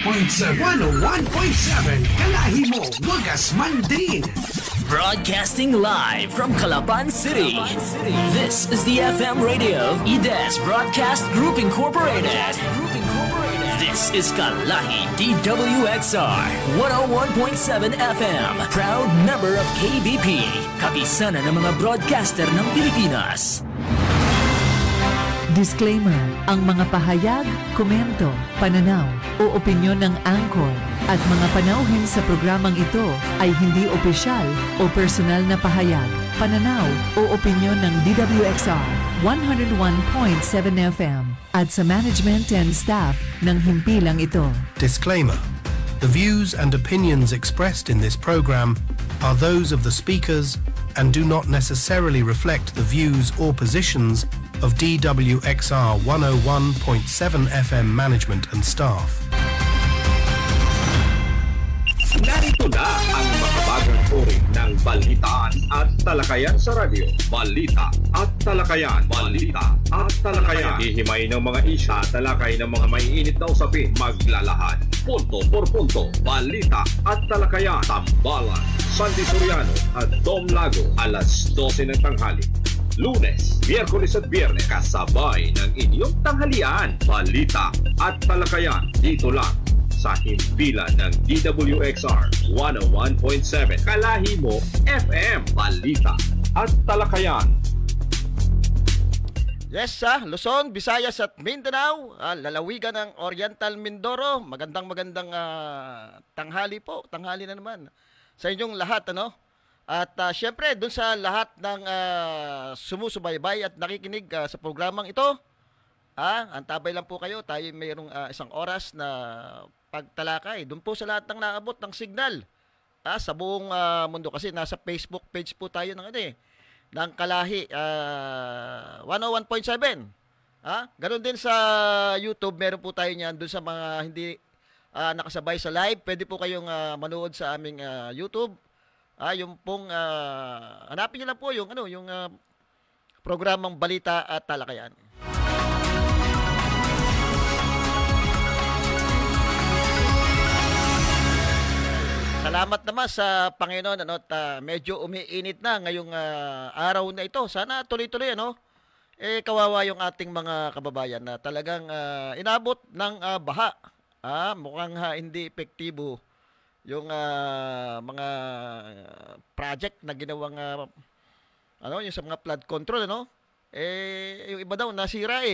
101.7 Kalahi mo, wagas man din. Broadcasting live from Calapan City. This is the FM radio of EDES Broadcast Group Incorporated. This is Kalahi DWXR 101.7 FM. Proud member of KBP. Kapisanan ng mga broadcaster ng Pilipinas. Disclaimer, ang mga pahayag, komento, pananaw o opinyon ng anchor at mga panauhin sa programang ito ay hindi opisyal o personal na pahayag, pananaw o opinyon ng DWXR 101.7 FM at sa management and staff ng himpilang ito. Disclaimer, the views and opinions expressed in this program are those of the speakers and do not necessarily reflect the views or positions of DWXR 101.7 FM management and staff. Narito na ang makabagong uri ng balitaan at talakayan sa radyo. Balita at talakayan. Balita at talakayan. Hihimay ng mga isya, talakay ng mga maiinit na usapin. Maglalahad. Punto por punto. Balita at talakayan. Tambalan, Sandy Soriano at Dom Lago. Alas 12 ng tanghali. Lunes, Miyerkules at Biyernes, kasabay ng inyong tanghalian. Balita at talakayan dito lang sa himpilan ng DWXR 101.7 Kalahi mo FM. Balita at talakayan. Yes, Luzon, Visayas at Mindanao, lalawigan ng Oriental Mindoro. Magandang tanghali po. Tanghali na naman sa inyong lahat, ano? At syempre, dun sa lahat ng sumusubaybay at nakikinig sa programang ito, antabay lang po kayo. Tayo mayroong isang oras na pagtalakay. Dun po sa lahat ng naabot ng signal sa buong mundo. Kasi nasa Facebook page po tayo ng Kalahi 101.7. Ganon din sa YouTube, meron po tayo niyan. Dun sa mga hindi nakasabay sa live, pwede po kayong manood sa aming YouTube. Yung pong hanapin niyo lang po yung programang Balita at Talakayan. Salamat naman sa Panginoon, at medyo umiinit na ngayong araw na ito. Sana tuloy-tuloy, kawawa yung ating mga kababayan na talagang inabot ng baha. Mukhang hindi epektibo yung mga project na ginawang yung sa mga flood control, yung iba daw nasira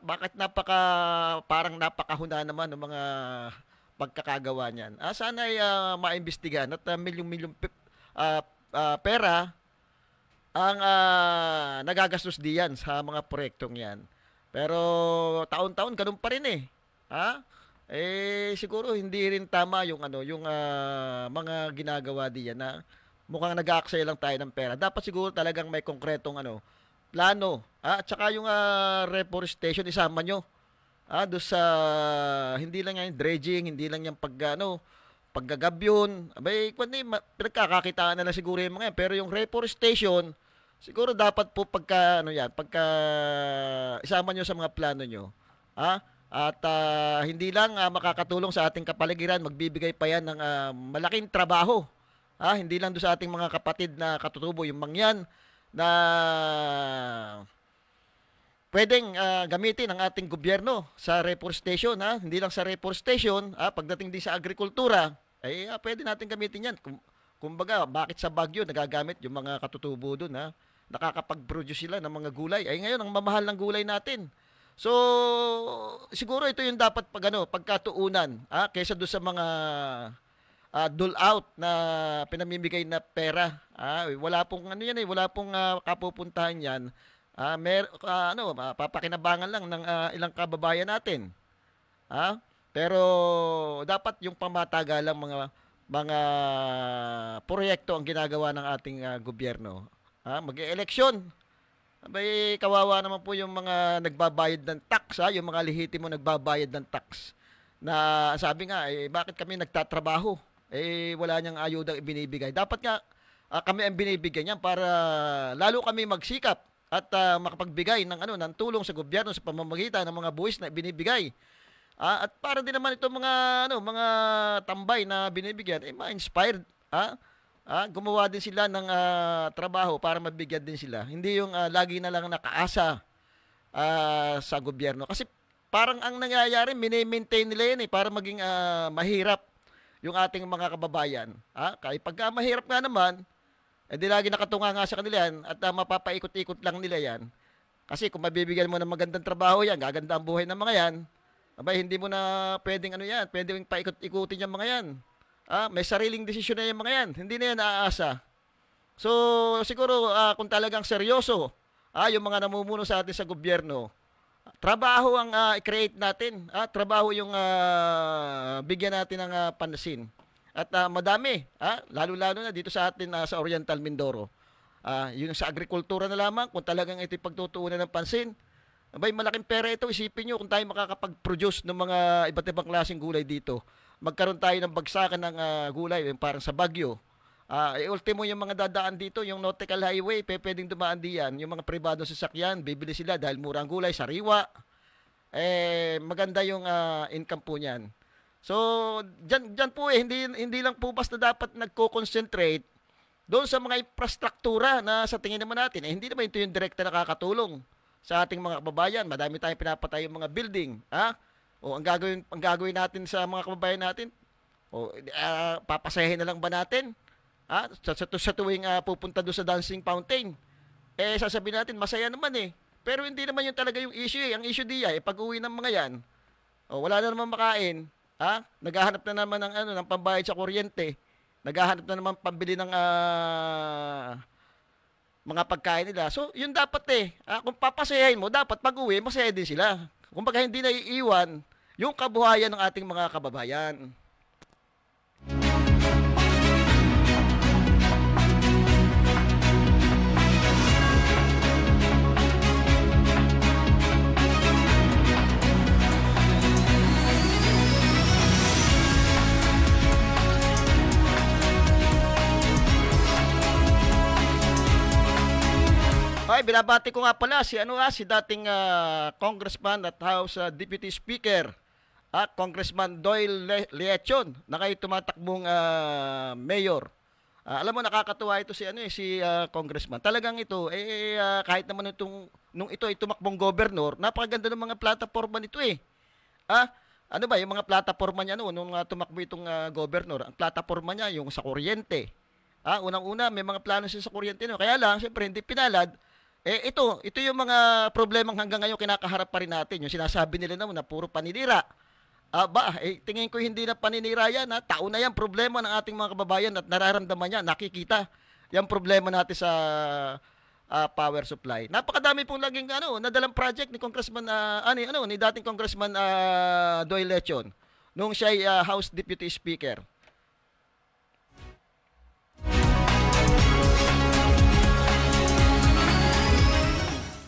bakit parang napakahuna naman ng mga pagkakagawa niyan. Sana ay maimbestigahan at milyong-milyong pera ang nagagastos diyan sa mga proyektong yan. Pero taon-taon ganun pa rin siguro hindi rin tama yung mga ginagawa diyan na mukhang nag-aaksaya lang tayo ng pera. Dapat siguro talagang may konkretong plano. At saka yung reforestation isama nyo. Do sa hindi lang yung dredging, hindi lang yung paggagabyon. Abay, pinagkakakitaan na lang siguro yung mga yan. Pero yung reforestation, siguro dapat po pagka isama nyo sa mga plano nyo. At hindi lang makakatulong sa ating kapaligiran, magbibigay pa yan ng malaking trabaho. Hindi lang doon sa ating mga kapatid na katutubo, yung mangyan na pwedeng gamitin ng ating gobyerno sa reforestation. Hindi lang sa reforestation, pagdating din sa agrikultura, pwede natin gamitin yan. Kumbaga, bakit sa Baguio nagagamit yung mga katutubo doon? Nakakapag-produce sila ng mga gulay. Ngayon, ang mamahal ng gulay natin. So, siguro ito yung dapat pagkatuunan kaysa doon sa mga dole out na pinamimigay na pera. Wala pong wala pong kapupuntahan yan. Papakinabangan lang ng ilang kababayan natin. Pero dapat yung pamatagalang mga proyekto ang ginagawa ng ating gobyerno. Mag-e-eleksyon. Abay, kawawa naman po yung mga nagbabayad ng tax, yung mga lehitimo nagbabayad ng tax. Na sabi nga, bakit kami nagtatrabaho? Wala niyang ayudang ibinibigay. Dapat nga, kami ang binibigyan niyan para lalo kami magsikap at makapagbigay ng tulong sa gobyerno sa pamamagitan ng mga buwis na ibinibigay. At para din naman itong mga tambay na binibigyan, ma-inspired, gumawa din sila ng trabaho para mabigyan din sila. Hindi yung lagi na lang nakaasa sa gobyerno. Kasi parang ang nangyayari, mini-maintain nila yan para maging mahirap yung ating mga kababayan. Kaya pagka mahirap nga naman, di lagi nakatunga nga sa kanila yan at mapapaikot-ikot lang nila yan. Kasi kung mabibigyan mo ng magandang trabaho yan, gaganda ang buhay ng mga yan, hindi mo na pwedeng pwedeng paikot-ikutin yung mga yan. May sariling desisyon na yung mga yan. Hindi na yan naaasa. So, siguro kung talagang seryoso, yung mga namumuno sa atin sa gobyerno, trabaho ang i-create natin. Trabaho yung bigyan natin ng pansin. At madami, lalo-lalo na dito sa atin sa Oriental Mindoro. Yun sa agrikultura na lamang, kung talagang ito'y pagtutuunan ng pansin, malaking pera ito. Isipin nyo kung tayo makakapag-produce ng mga iba't ibang klaseng gulay dito. Magkaroon tayo ng bagsakan ng gulay, parang sa Baguio. Ultimo yung mga dadaan dito, yung nautical highway, pwedeng dumaan diyan. Yung mga pribadong sasakyan, bibili sila dahil murang gulay, sariwa. Maganda yung income po niyan. So, dyan po hindi lang po basta dapat nagko-concentrate doon sa mga infrastruktura na sa tingin naman natin, hindi naman ito yung direkta nakakatulong sa ating mga kababayan. Madami tayong pinapatay yung mga building. Ang gagawin natin sa mga kababayan natin, papasayahin na lang ba natin? Sa tuwing pupunta doon sa dancing fountain, sasabihin natin, masaya naman Pero hindi naman yun talaga yung issue Ang issue diya, pag-uwi ng mga yan, wala na naman makain, naghahanap na naman ng pambayad sa kuryente, naghahanap na naman pambili ng mga pagkain nila. So, yun dapat kung papasayahin mo, dapat pag-uwi, masaya din sila. Kumbaga hindi na iiwan yung kabuhayan ng ating mga kababayan. Binabati ko nga pala si dating Congressman at House Deputy Speaker Congressman Doyle Leachon na kayo tumatakbong mayor. Alam mo, nakakatuwa ito si Congressman. Talagang ito kahit naman nung ito ay tumakbong governor, napakaganda ng mga plataforma nito yung mga plataforma niya nung tumakbo itong governor. Ang plataforma niya yung sa kuryente. Unang-una may mga plano siya sa kuryente Kaya lang siyempre hindi pinalad. Ito yung mga problemang hanggang ngayon kinakaharap pa rin natin. Yung sinasabi nila na puro paninira. Tingin ko hindi na paninira yan. Taon na yan problema ng ating mga kababayan at nararamdaman niya, nakikita yung problema natin sa power supply. Napakadami pong laging nadalang project ni Congressman ni dating Congressman Doyle Leachon nung siya ay House Deputy Speaker.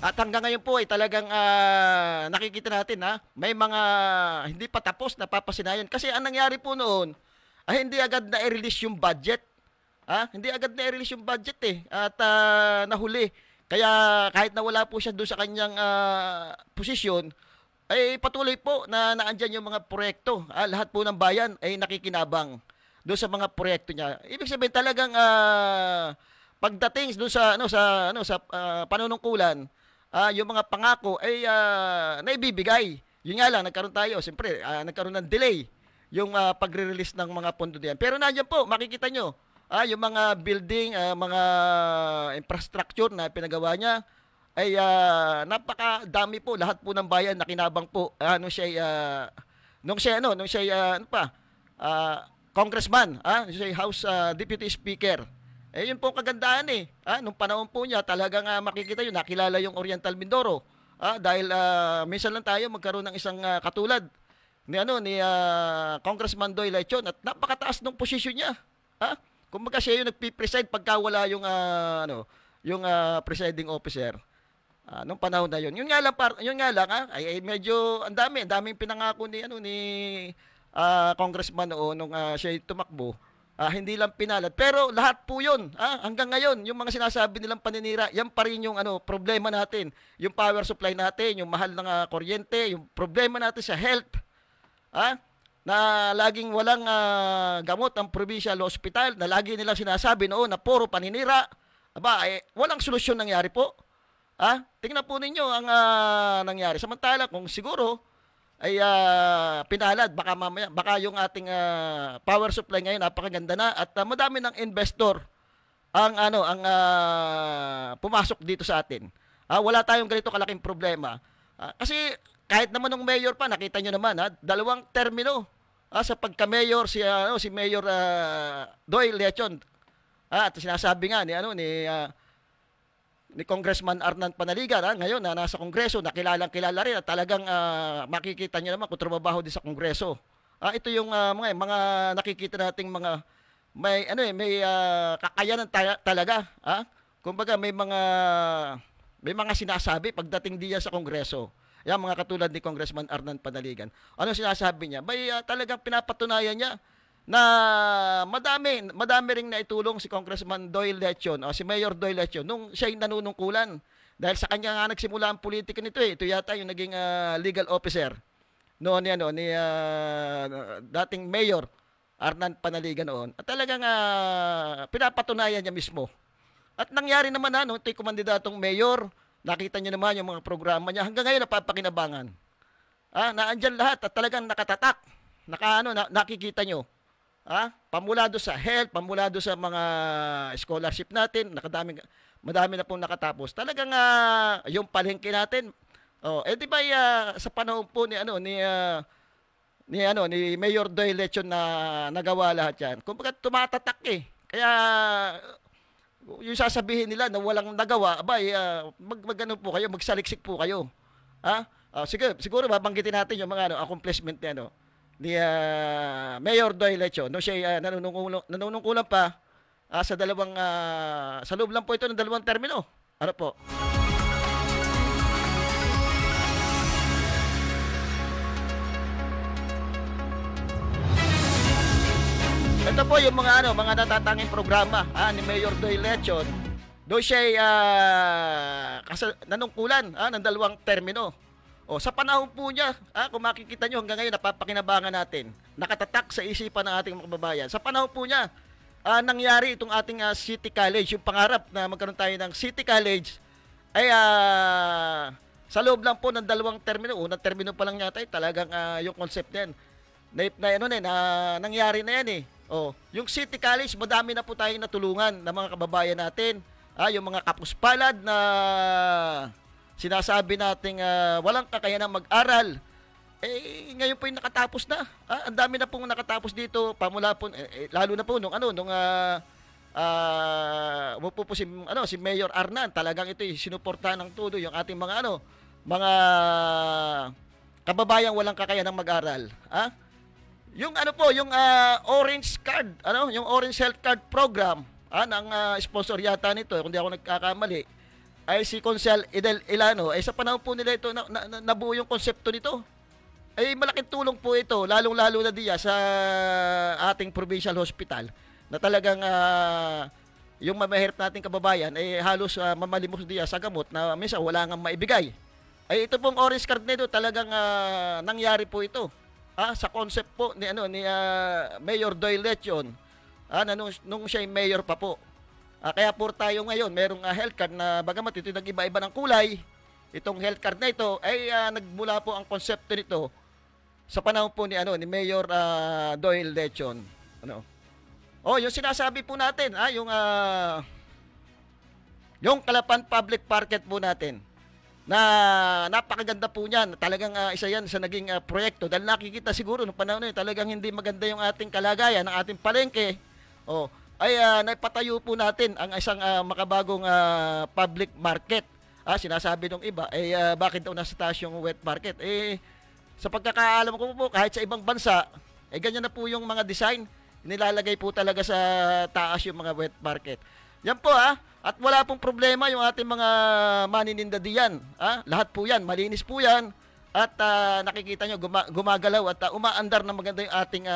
At hanggang ngayon po talagang nakikita natin may mga hindi pa tapos na papasinayan. Kasi ang nangyari po noon, hindi agad na i-release yung budget. Hindi agad na i-release yung budget at nahuli. Kaya kahit nawala po siya doon sa kanyang posisyon, ay patuloy po na naandyan yung mga proyekto. Lahat po ng bayan ay nakikinabang doon sa mga proyekto niya. Ibig sabihin talagang pagdating doon sa panunungkulan, yung mga pangako ay naibibigay. Yun nga lang, nagkaroon tayo, siyempre, nagkaroon ng delay yung pagre-release ng mga pondo diyan. Pero nandiyan po, makikita nyo, yung mga building, mga infrastructure na pinagawa niya, ay napakadami po. Lahat po ng bayan nakinabang po nung siya congressman, siya House Deputy Speaker. Yun po ang kagandahan nung panahon po niya, talagang makikita yun, nakilala yung Oriental Mindoro. Dahil minsan lang tayo magkaroon ng isang katulad ni Congressman Doyle Leachon at napakataas ng posisyon niya. Kumbaga siya yung nagpi-preside pagka wala yung presiding officer. Nung panahon na yun. Yun nga lang ay medyo ang daming pinangako ni Congressman noon nung siya tumakbo. Hindi lang pinalad. Pero lahat po yun, hanggang ngayon, yung mga sinasabi nilang paninira, yan pa rin yung problema natin. Yung power supply natin, yung mahal ng kuryente, yung problema natin sa health. na laging walang gamot ang provincial hospital, na lagi nilang sinasabi noon na puro paninira. Aba, walang solusyon nangyari po. Tingnan po ninyo ang nangyari. Samantala kung siguro ay pinalad, baka mamaya, baka yung ating power supply ngayon napakaganda na at madami ng investor ang pumasok dito sa atin. Wala tayong ganito kalaking problema. Kasi kahit naman ng mayor pa, nakita nyo naman, 2 termino sa pagka-mayor si Mayor Doyle Lechon. At sinasabi nga ni Congressman Arnan Panaligan, ngayon na nasa Kongreso, nakilalang-kilala rin at talagang makikita nyo naman kung trumabaho din sa Kongreso. Ito yung mga nakikita nating mga may kakayanan talaga. Kumbaga may mga sinasabi pagdating diyan sa Kongreso. Yan, mga katulad ni Congressman Arnan Panaligan. Ano sinasabi niya? Talagang pinapatunayan niya na madami ring naitulong si Congressman Doyle Lechon o si Mayor Doyle Lechon nung siya'y nanunungkulan. Dahil sa kanya nga nagsimula ang politika nito Ito yata yung naging legal officer noon ni dating Mayor Arnan Panaligan noon. At talagang pinapatunayan niya mismo. At nangyari naman nung ito'y kumandidatong mayor, nakita niyo naman yung mga programa niya. Hanggang ngayon napapakinabangan. Naandyan lahat at talagang nakatatak. Nakikita nyo. Pamula do sa health, pamula do sa mga scholarship natin, madami na pong nakatapos. Talagang yung palengke natin. Di ba sa panahon po ni Mayor Doyle Lechon na nagawa lahat yan. Kumbaga tumatatak Kaya yung sasabihin nila na walang nagawa, magano po kayo, magsaliksik po kayo. Siguro babanggitin natin yung mga accomplishment ni Mayor Doyle Lechon. No, siya nanunungkulan pa sa loob lang po ito ng 2 termino. Ano po? Ito po yung mga natatanging programa ni Mayor Doyle Lechon. Doon siya nanungkulan ng 2 termino. Sa panahon po niya, kung makikita nyo hanggang ngayon napapakinabangan natin, nakatatak sa isipan ng ating mga kababayan. Sa panahon po niya, nangyari itong ating City College, yung pangarap na magkaroon tayo ng City College ay sa loob lang po ng 2 termino. Unang termino pa lang yata talagang yung concept niyan. Nangyari na yan yung City College, madami na po tayong natulungan ng mga kababayan natin. Yung mga kapuspalad na sinasabi nating walang kakayanang mag-aral, ngayon po yung nakatapos na. Ang dami na pong nakatapos dito, pamula po, lalo na po nung umupo po si Mayor Arnan, talagang ito sinuportahan ng todo yung ating mga kababayang walang kakayanang mag-aral. Yung yung orange card, yung orange health card program, ng sponsor yata nito, kung di ako nagkakamali, ay si Consel Idel Ilano. Sa panahon po nila ito nabuo yung konsepto nito. Malaking tulong po ito, lalong-lalo na diya sa ating provincial hospital, na talagang yung mamahirap nating kababayan halos mamalimos diya sa gamot na minsan wala nang maibigay. Ito pong orange card nito, talagang nangyari po ito. Sa concept po ni Mayor Doyle Lechon, nung siya mayor pa po. Kaya po tayo ngayon merong health card na bagamat ito nag-iba-iba ng kulay, itong health card na ito ay nagmula po ang konsepto nito sa panahon po ni Mayor Doyle Lechon. Yung sinasabi po natin, yung Calapan Public Market po natin, na napakaganda po niyan. Talagang isa yan sa naging proyekto. Dahil nakikita siguro nung panahon na yun, talagang hindi maganda yung ating kalagayan, ang ating palengke. Naipatayo po natin ang isang makabagong public market. Sinasabi nung iba, bakit daw nasa taas yung wet market? Sa pagkakaalam ko po, kahit sa ibang bansa, ganyan na po yung mga design. Nilalagay po talaga sa taas yung mga wet market. Yan po at wala pong problema yung ating mga manininda diyan. Lahat po yan, malinis po yan. At nakikita nyo, gumagalaw at umaandar na maganda yung ating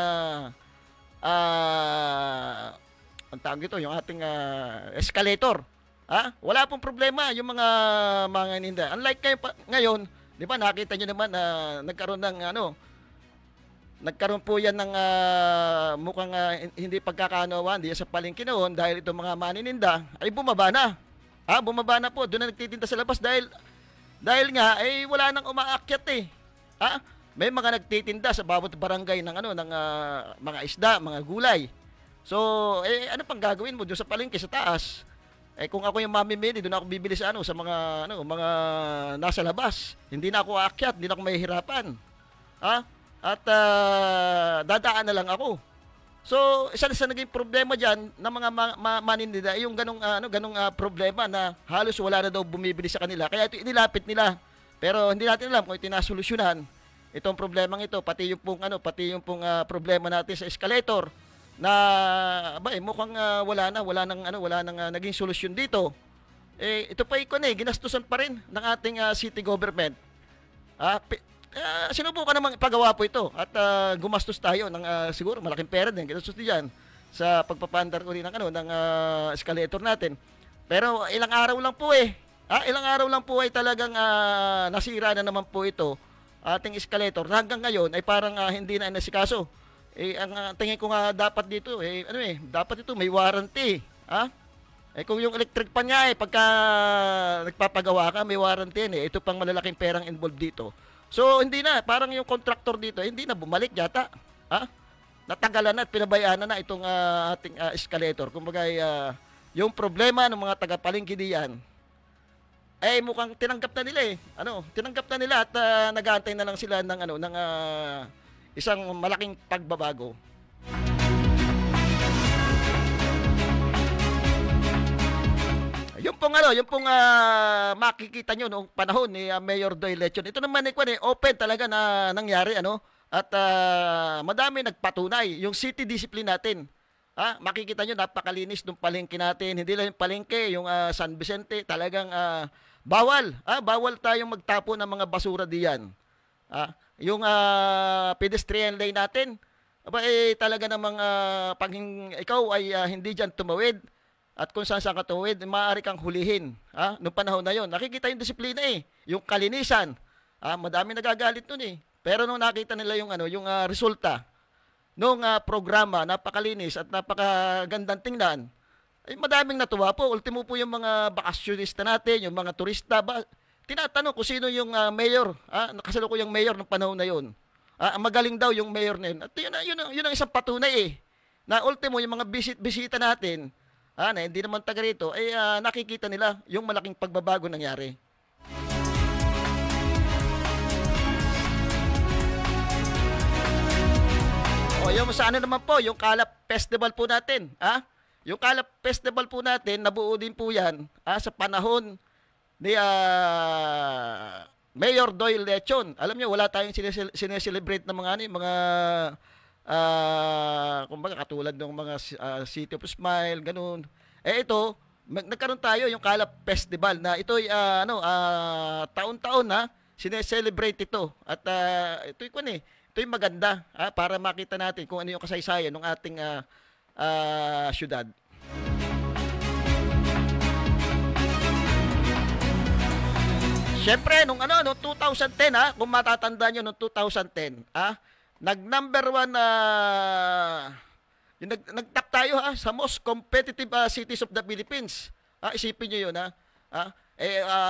ang tawag ito, yung ating escalator. Wala pong problema yung mga manininda. Unlike ngayon, di ba nakita nyo naman na nagkaroon ng nagkaroon po yan ng mukhang hindi pagkakaunawaan diyan sa palengke noon dahil itong mga manininda ay bumaba na. Bumaba na po, doon na nagtitinda sa labas dahil nga ay wala nang umaakyat eh. May mga nagtitinda sa bawat barangay ng ng mga isda, mga gulay. So, ano pang gagawin mo doon sa palengke sa taas? Kung ako yung mamimili, doon ako bibili sa sa mga mga nasa labas. Hindi na ako aakyat, hindi na ako mahihirapan. At dadaan na lang ako. So, isa sa naging problema diyan ng mga maninda yung ganung problema na halos wala na daw bumibili sa kanila. Kaya ito inilapit nila. Pero hindi natin alam kung ito nasolusyonan itong problemang ito, pati yung pong problema natin sa escalator na mukhang wala nang naging solusyon dito. Ito pa ginastusan pa rin ng ating city government. Sinubukan namang ipagawa po ito at gumastos tayo ng siguro malaking pera din ginastos diyan sa pagpapandar uli ng escalator natin. Pero ilang araw lang po ilang araw lang po ay talagang nasira na naman po ito ating escalator. Hanggang ngayon ay parang hindi na nasikaso. Ang tingin ko nga dapat dito dapat ito may warranty. Kung yung electric pan niya pagka nagpapagawa ka may warranty ito pang malalaking perang involved dito. So hindi na, parang yung contractor dito hindi na bumalik yata. Natagalan na at pinabayaan na itong ating escalator. Kumbaga yung problema ng mga taga-palengke diyan mukhang tinanggap na nila tinanggap na nila at nag-aantay na lang sila ng isang malaking pagbabago. Yung pong makikita nyo noong panahon ni Mayor Doyle Lechon. Ito naman open talaga na nangyari at madami nagpatunay yung city discipline natin. Makikita nyo napakalinis ng palengke natin. Hindi lang yung palengke, yung San Vicente talagang bawal tayong magtapo ng mga basura diyan. Yung pedestrian lane natin talaga namang pag ikaw ay hindi diyan tumawid at kung saan ka tumawid, maaari kang hulihin. Noong panahon na yon, nakikita yung disiplina yung kalinisan. Madami nagagalit nun Pero nung nakita nila yung resulta nung programa, napakalinis at napakagandang tingnan, ay madaming natuwa po. Ultimo po yung mga bakasyonista natin, yung mga turista, tinatanong kung sino yung mayor, nakasalukuyang mayor ng panahon na yon. Magaling daw yung mayor na yun. At yun ang isang patunay na ultimo yung mga bisita natin, na hindi naman taga rito, nakikita nila yung malaking pagbabago nangyari. Yung sa naman po, yung Kalap Festival po natin. Yung Kalap Festival po natin, nabuo din po yan sa panahon ni Mayor Doyle Lechon. Alam niyo, wala tayong sineselebrate ng mga kumbaga katulad ng mga City of Smile, ganun. Ito, nagkaroon tayo yung Kalap Festival na ito ay taon-taon na sineselebrate ito. At ito yung maganda para makita natin kung ano yung kasaysayan ng ating syudad. Siyempre, nung 2010 kung matatandaan nyo nung 2010, nag-number 1 yung nagtap tayo sa most competitive cities of the Philippines. Isipin niyo 'yun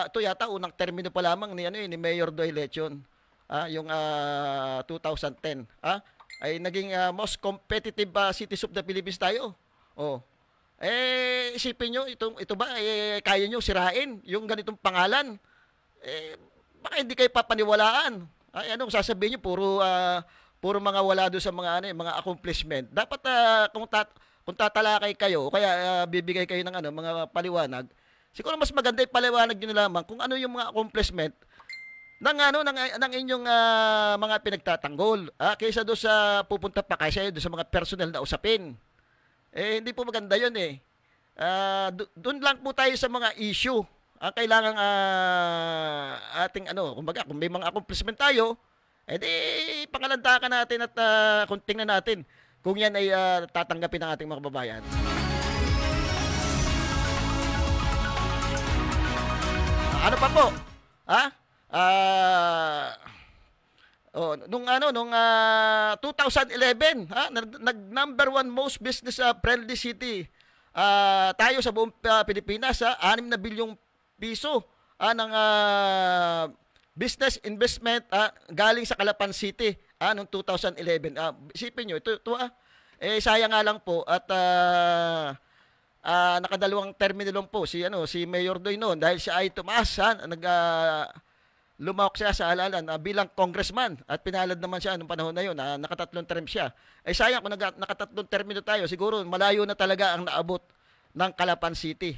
ito yata unang termino pa lamang ni Mayor Doyle Lechon. Yung 2010. Ay naging most competitive cities of the Philippines tayo. Isipin niyo ito ba kaya niyo sirain yung ganitong pangalan? Baka hindi kayo papaniwalaan. Anong sasabihin niyo puro mga wala doon sa mga accomplishment. Dapat kung tatalakay kayo o kaya bibigay kayo ng mga paliwanag, siguro mas maganda ipaliwanag niyo na lamang kung ano yung mga accomplishment ng inyong mga pinagtatanggol. Kaysa doon sa pupunta pa kayo doon sa mga personal na usapin. Hindi po maganda 'yon doon lang po tayo sa mga issue. Ang kailangan ating kumbaga kung may mga accomplishment tayo, pangalandakan natin at kung tingnan natin kung yan ay tatanggapin ng ating mga kababayan. Ano pa po? nung 2011, number one most business friendly city. Tayo sa buong Pilipinas, 6 na bilyong piso ng business investment galing sa Calapan City noong 2011. Isipin nyo, ito sayang nga lang po at nakadalawang termino lang po si Mayor Doy noon dahil siya ay tumaas, lumawak siya sa halalan bilang congressman at pinalad naman siya noong panahon na yun, nakatatlong term siya. Sayang kung nakatatlong termino tayo, siguro malayo na talaga ang naabot ng Calapan City.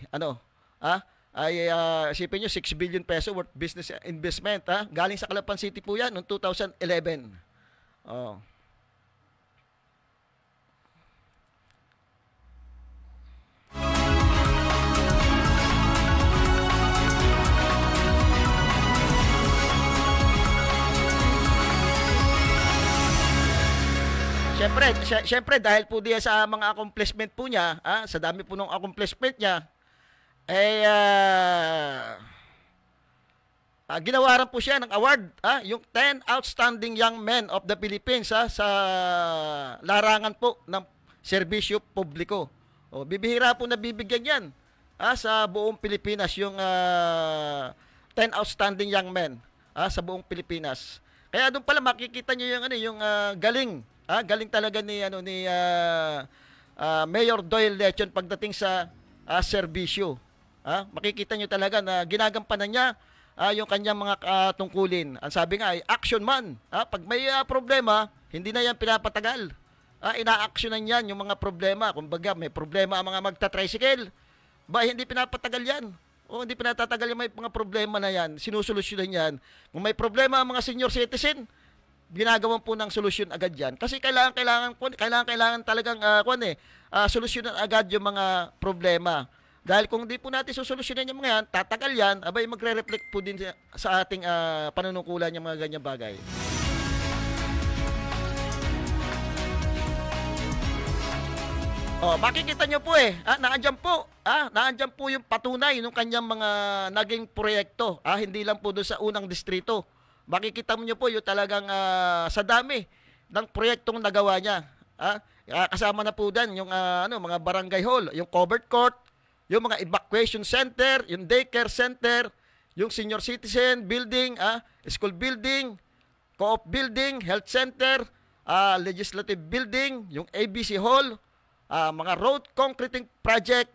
Isipin nyo, 6 billion peso worth business investment, galing sa Calapan City po yan noong 2011. Siyempre dahil po diya sa mga accomplishment po niya, sa dami po ng accomplishment niya, ginawaran po siya ng award, yung 10 Outstanding Young Men of the Philippines sa larangan po ng serbisyo publiko. Bibihira po na bibigyan yan sa buong Pilipinas, yung 10 Outstanding Young Men sa buong Pilipinas. Kaya doon pala makikita niyo yung galing. Galing talaga ni Mayor Doyle Lechon pagdating sa serbisyo. Makikita nyo talaga na ginagampanan niya yung kanyang mga tungkulin. Ang sabi nga ay action man. Pag may problema, hindi na yan pinapatagal. Ina-actionan yan yung mga problema. Kumbaga may problema ang mga magta-tricycle, hindi pinapatagal yan. Hindi pinatatagal yung may mga problema na yan. Sinusolusyonan yan. Kung may problema ang mga senior citizen, ginagawan po ng solusyon agad yan. Kasi kailangan talagang solusyonan agad yung mga problema. Dahil kung di po natin susolusyonan yung mga yan, tatagal yan, magre-reflect po din sa ating panunungkulan yung mga ganyang bagay. Makikita nyo po naandyan po yung patunay ng kanyang mga naging proyekto. Hindi lang po doon sa unang distrito. Makikita mo nyo po yung talagang sa dami ng proyektong nagawa niya. Kasama na po dyan yung mga barangay hall, yung covered court, yung mga evacuation center, yung daycare center, yung senior citizen building, school building, co-op building, health center, legislative building, yung ABC hall, mga road concreting project,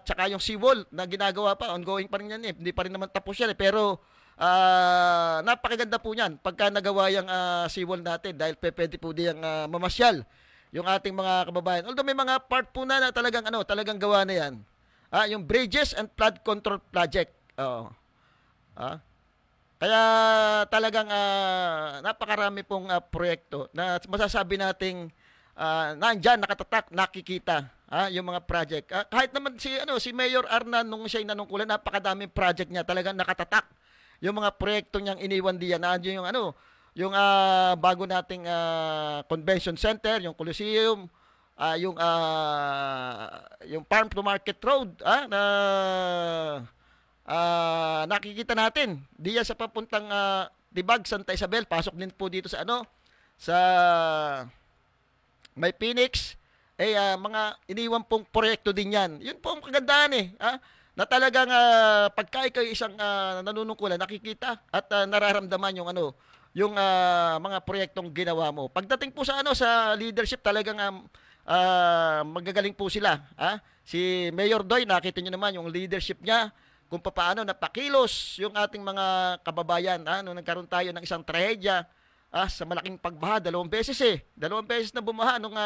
tsaka yung seawall na ginagawa pa, ongoing pa rin yan hindi pa rin naman tapos yan pero napakaganda po niyan pagka nagawa yung seawall natin dahil pwede po diyang mamasyal yung ating mga kababayan. Although may mga part po na talagang gawa na yan. Yung bridges and flood control project. Kaya talagang napakarami pong proyekto na masasabi nating nandyan, nakatatak, nakikita yung mga project. Kahit naman si Mayor Arnan nung siya'y nanungkulan, napakadaming project niya, talagang nakatatak yung mga proyekto niyang iniwan diyan. Nandiyan yung bago nating convention center, yung Coliseum, yung farm to market road na nakikita natin diyan sa papuntang Tibag, Santa Isabel, pasok din po dito sa sa may Phoenix, mga iniwan pong proyekto din yan. Yun po ang kagandahan na talagang pagka ikaw isang nanunungkulan, nakikita at nararamdaman yung mga proyektong ginawa mo. Pagdating po sa sa leadership, talagang magagaling po sila. Si Mayor Doy, nakita niyo naman yung leadership niya, kung paano napakilos yung ating mga kababayan nung nagkaroon tayo ng isang trahedya sa malaking pagbaha, 2 beses 2 beses na bumaha nung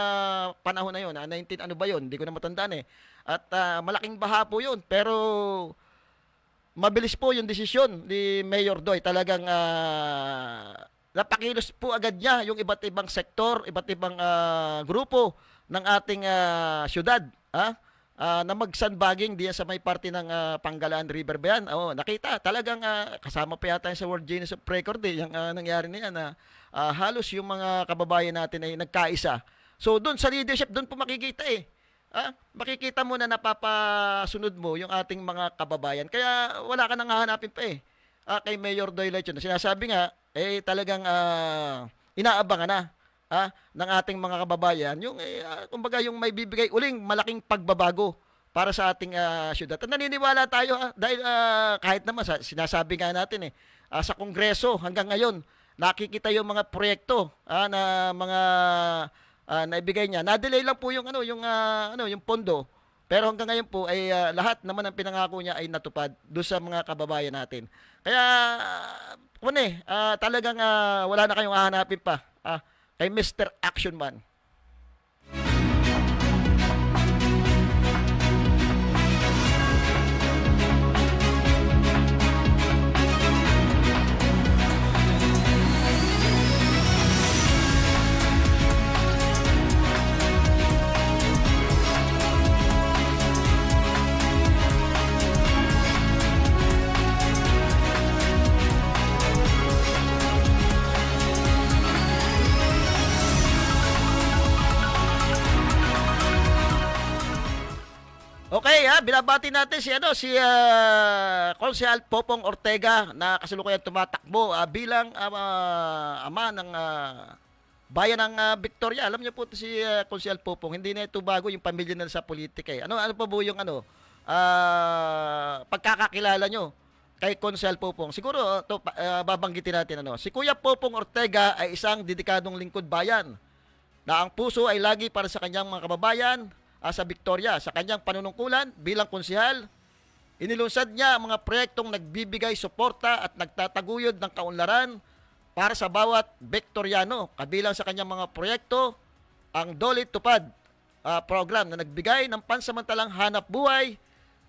panahon na yun, 19 hindi ko na matandaan At malaking baha po yun, pero mabilis po yung desisyon ni Mayor Doy. Talagang napakilos po agad niya yung iba't ibang sektor, iba't ibang grupo ng ating syudad na mag-sandbagging diyan sa may parte ng Panggalaan River ba yan? Nakita, talagang kasama pa yata sa World Guinness of Record yung nangyari na yan na halos yung mga kababayan natin ay nagkaisa. So doon sa leadership, doon po makikita makikita mo na napapasunod mo yung ating mga kababayan. Kaya wala ka nang hahanapin pa kay Mayor Doy Lechon. Sinasabi nga, talagang inaabangan na ng ating mga kababayan yung kumbaga yung may bibigay uling malaking pagbabago para sa ating syudad. At naniniwala tayo dahil kahit naman sinasabi nga natin sa Kongreso hanggang ngayon nakikita yung mga proyekto na mga naibigay niya. Na-delay lang po yung yung pondo. Pero hanggang ngayon po ay lahat naman ng pinangako niya ay natupad doon sa mga kababayan natin. Kaya talagang wala na kayong hahanapin pa kay Mr. Action Man. Okay, binabati natin si Konsehal Popong Ortega na kasalukuyang tumatakbo bilang ama ng bayan ng Victoria. Alam niyo po si Konsehal Popong, hindi na ito bago yung pamilya nila sa politika. Ano pa po yung pagkakakilala nyo kay Konsehal Popong? Siguro babanggitin natin si Kuya Popong Ortega ay isang dedikadong lingkod bayan na ang puso ay lagi para sa kanyang mga kababayan sa Victoria. Sa kanyang panunungkulan bilang konsehal, inilunsad niya ang mga proyektong nagbibigay suporta at nagtataguyod ng kaunlaran para sa bawat Victoriano. Kabilang sa kanyang mga proyekto, ang Dole Tupad program na nagbigay ng pansamantalang hanap buhay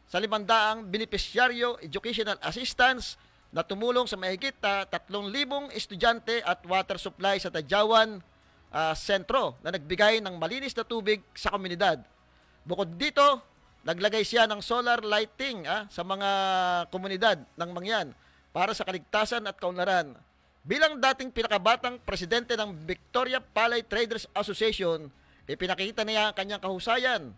sa 500 beneficiaryo educational assistance na tumulong sa mahigit 3,000 estudyante at water supply sa Tadyawan sentro na nagbigay ng malinis na tubig sa komunidad. Bukod dito, naglagay siya ng solar lighting sa mga komunidad ng Mangyan para sa kaligtasan at kaunlaran. Bilang dating pinakabatang presidente ng Victoria Palay Traders Association, ipinakita niya ang kanyang kahusayan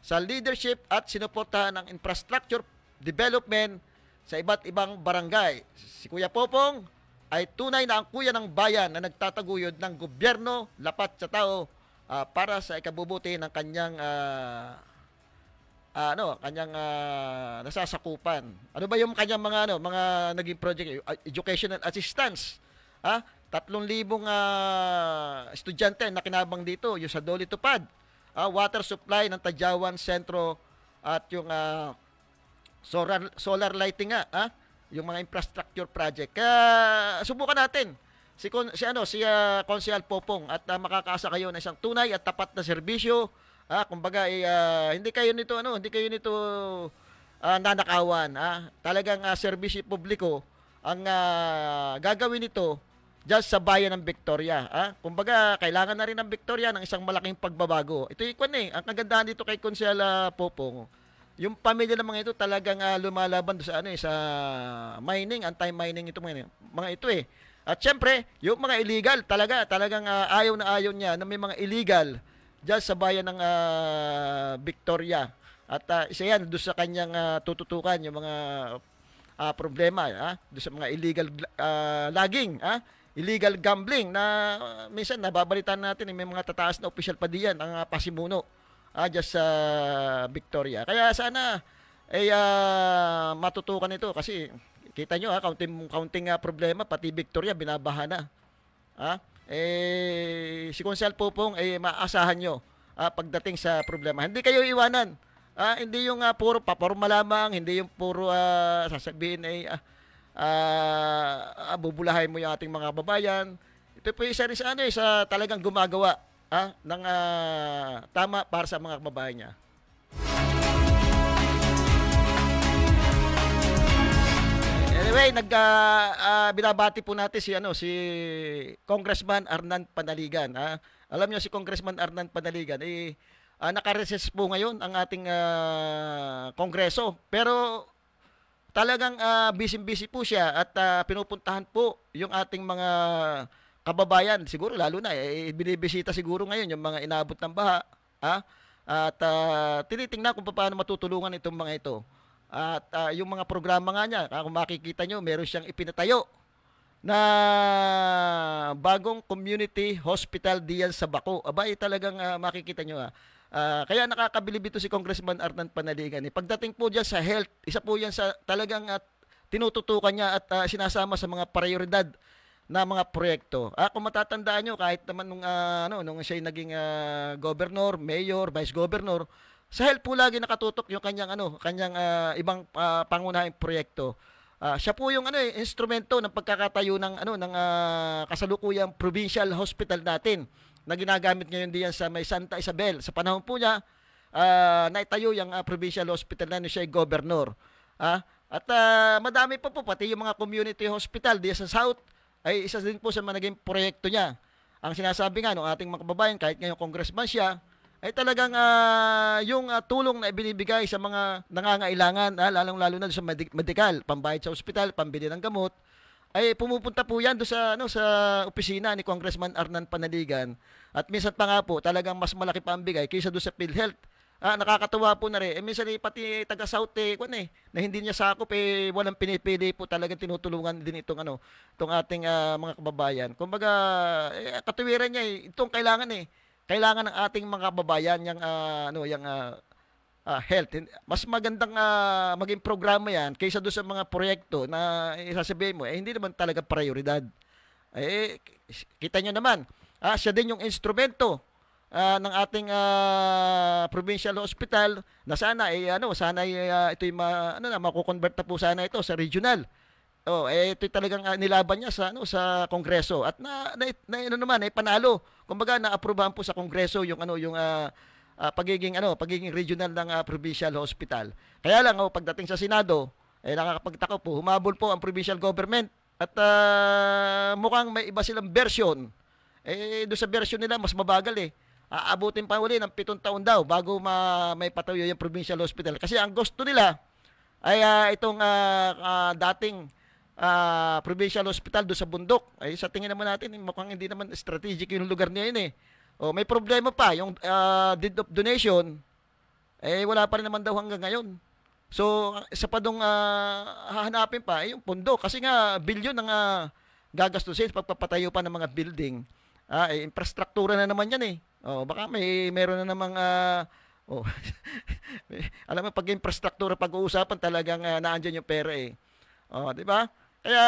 sa leadership at sinuportahan ng infrastructure development sa iba't ibang barangay. Si Kuya Popong ay tunay na ang kuya ng bayan na nagtataguyod ng gobyerno lapat sa tao para sa ikabubuti ng kanyang nasasakupan. Ano ba yung kanyang mga naging project? Educational assistance. 3,000 estudyante na kinabang dito, yung sa Dole Tupad, water supply ng Tadyawan Sentro at yung solar lighting yung mga infrastructure project. Kaya subukan natin si Konsehal Popong at makakaasa kayo ng isang tunay at tapat na serbisyo. Kumbaga hindi kayo nito nanakawan. Talagang serbisyo publiko ang gagawin nito diyan sa bayan ng Victoria. Kumbaga kailangan na rin ng Victoria ng isang malaking pagbabago. Ito ang kagandahan dito kay Konsehal Popong. Yung pamilya ng mga ito talagang lumalaban sa sa mining, anti-mining ito mga ito At syempre, yung mga illegal talagang ayaw na ayaw niya na may mga illegal diyan sa bayan ng Victoria. At isa yan doon sa kanyang tututukan yung mga problema doon sa mga illegal logging, illegal gambling na minsan nababalitan natin may mga tataas na opisyal pa diyan ang pasimuno diyan sa Victoria. Kaya sana matutukan ito kasi kita nyo counting problema pati Victoria binabaha na. Si Konsehal Popong maasahan nyo pagdating sa problema. Hindi kayo iwanan. Hindi yung puro paporma lamang, hindi yung puro sasabihin bubulahin mo yung ating mga babayan. Ito po isa rin sa talagang gumagawa ng tama para sa mga kababayan niya. Anyway, binabati po natin si Congressman Arnan Panaligan. Alam niyo si Congressman Arnan Panaligan naka-recess po ngayon ang ating kongreso. Pero talagang busy-busy po siya at pinupuntahan po yung ating mga kababayan. Siguro lalo na binibisita siguro ngayon yung mga inabot ng baha. At tinitingnan kung paano matutulungan itong mga ito. At yung mga programa nga niya, kung makikita nyo, meron siyang ipinatayo na bagong community hospital diyan sa Baco. Abay, talagang makikita nyo kaya nakakabilib ito si Congressman Arnan Panaligan. Pagdating po diyan sa health, isa po yan sa talagang tinututukan niya at sinasama sa mga prioridad na mga proyekto. Kung matatandaan nyo, kahit naman nung siya naging governor, mayor, vice governor, sa health po lagi nakatutok yung kanyang ibang pangunahing proyekto. Siya po yung instrumento ng pagkakatayo ng kasalukuyang provincial hospital natin na ginagamit ngayon diyan sa may Santa Isabel. Sa panahon po niya, naitayo yung provincial hospital na siya ay governor. At madami pa po, pati yung mga community hospital diyan sa South, ay isa din po sa mga naging proyekto niya. Ang sinasabi nga ng ating mga kababayan, kahit ngayong congressman siya, ay talagang yung tulong na ibinibigay sa mga nangangailangan, lalong-lalo na sa medical, pambayad sa ospital, pambili ng gamot, ay pumupunta po yan doon sa opisina ni Congressman Arnan Panaligan. At minsan pa nga po, talagang mas malaki pa ang bigay kaysa doon sa PhilHealth. Nakakatuwa po na rin. Minsan pati taga-South na hindi niya sakop, walang pinipili po, talagang tinutulungan din itong ating mga kababayan. Kumbaga, katuwiran niya itong kailangan kailangan ng ating mga kababayan yung health. Mas magandang maging programa yan kaysa doon sa mga proyekto na isasabihin mo, hindi naman talaga prioridad. Kita nyo naman, siya din yung instrumento ng ating provincial hospital na sana ito'y mako-convert na po sana ito sa regional. Ito talagang nilaban niya sa Kongreso at panalo. Kumbaga naaprubahan po sa Kongreso yung pagiging regional ng provincial hospital. Kaya lang pagdating sa Senado, nakakapagtaka po, humabol po ang provincial government at mukhang may iba silang version. Doon sa version nila mas mabagal aabutin pa uli ng 7 taon daw bago may patayo yung provincial hospital. Kasi ang gusto nila ay itong dating provincial hospital doon sa bundok. Sa tingin naman natin, mukhang hindi naman strategic yung lugar niya yun may problema pa, yung deed of donation, wala pa rin naman daw hanggang ngayon. So, isa pa dong hahanapin pa, yung pondo. Kasi nga, bilyon ang gagastusin pagpapatayo pa ng mga building. Infrastruktura na naman yan baka meron na namang alam mo, pag infrastruktura pag-uusapan talagang naandyan yung pera di ba? Kaya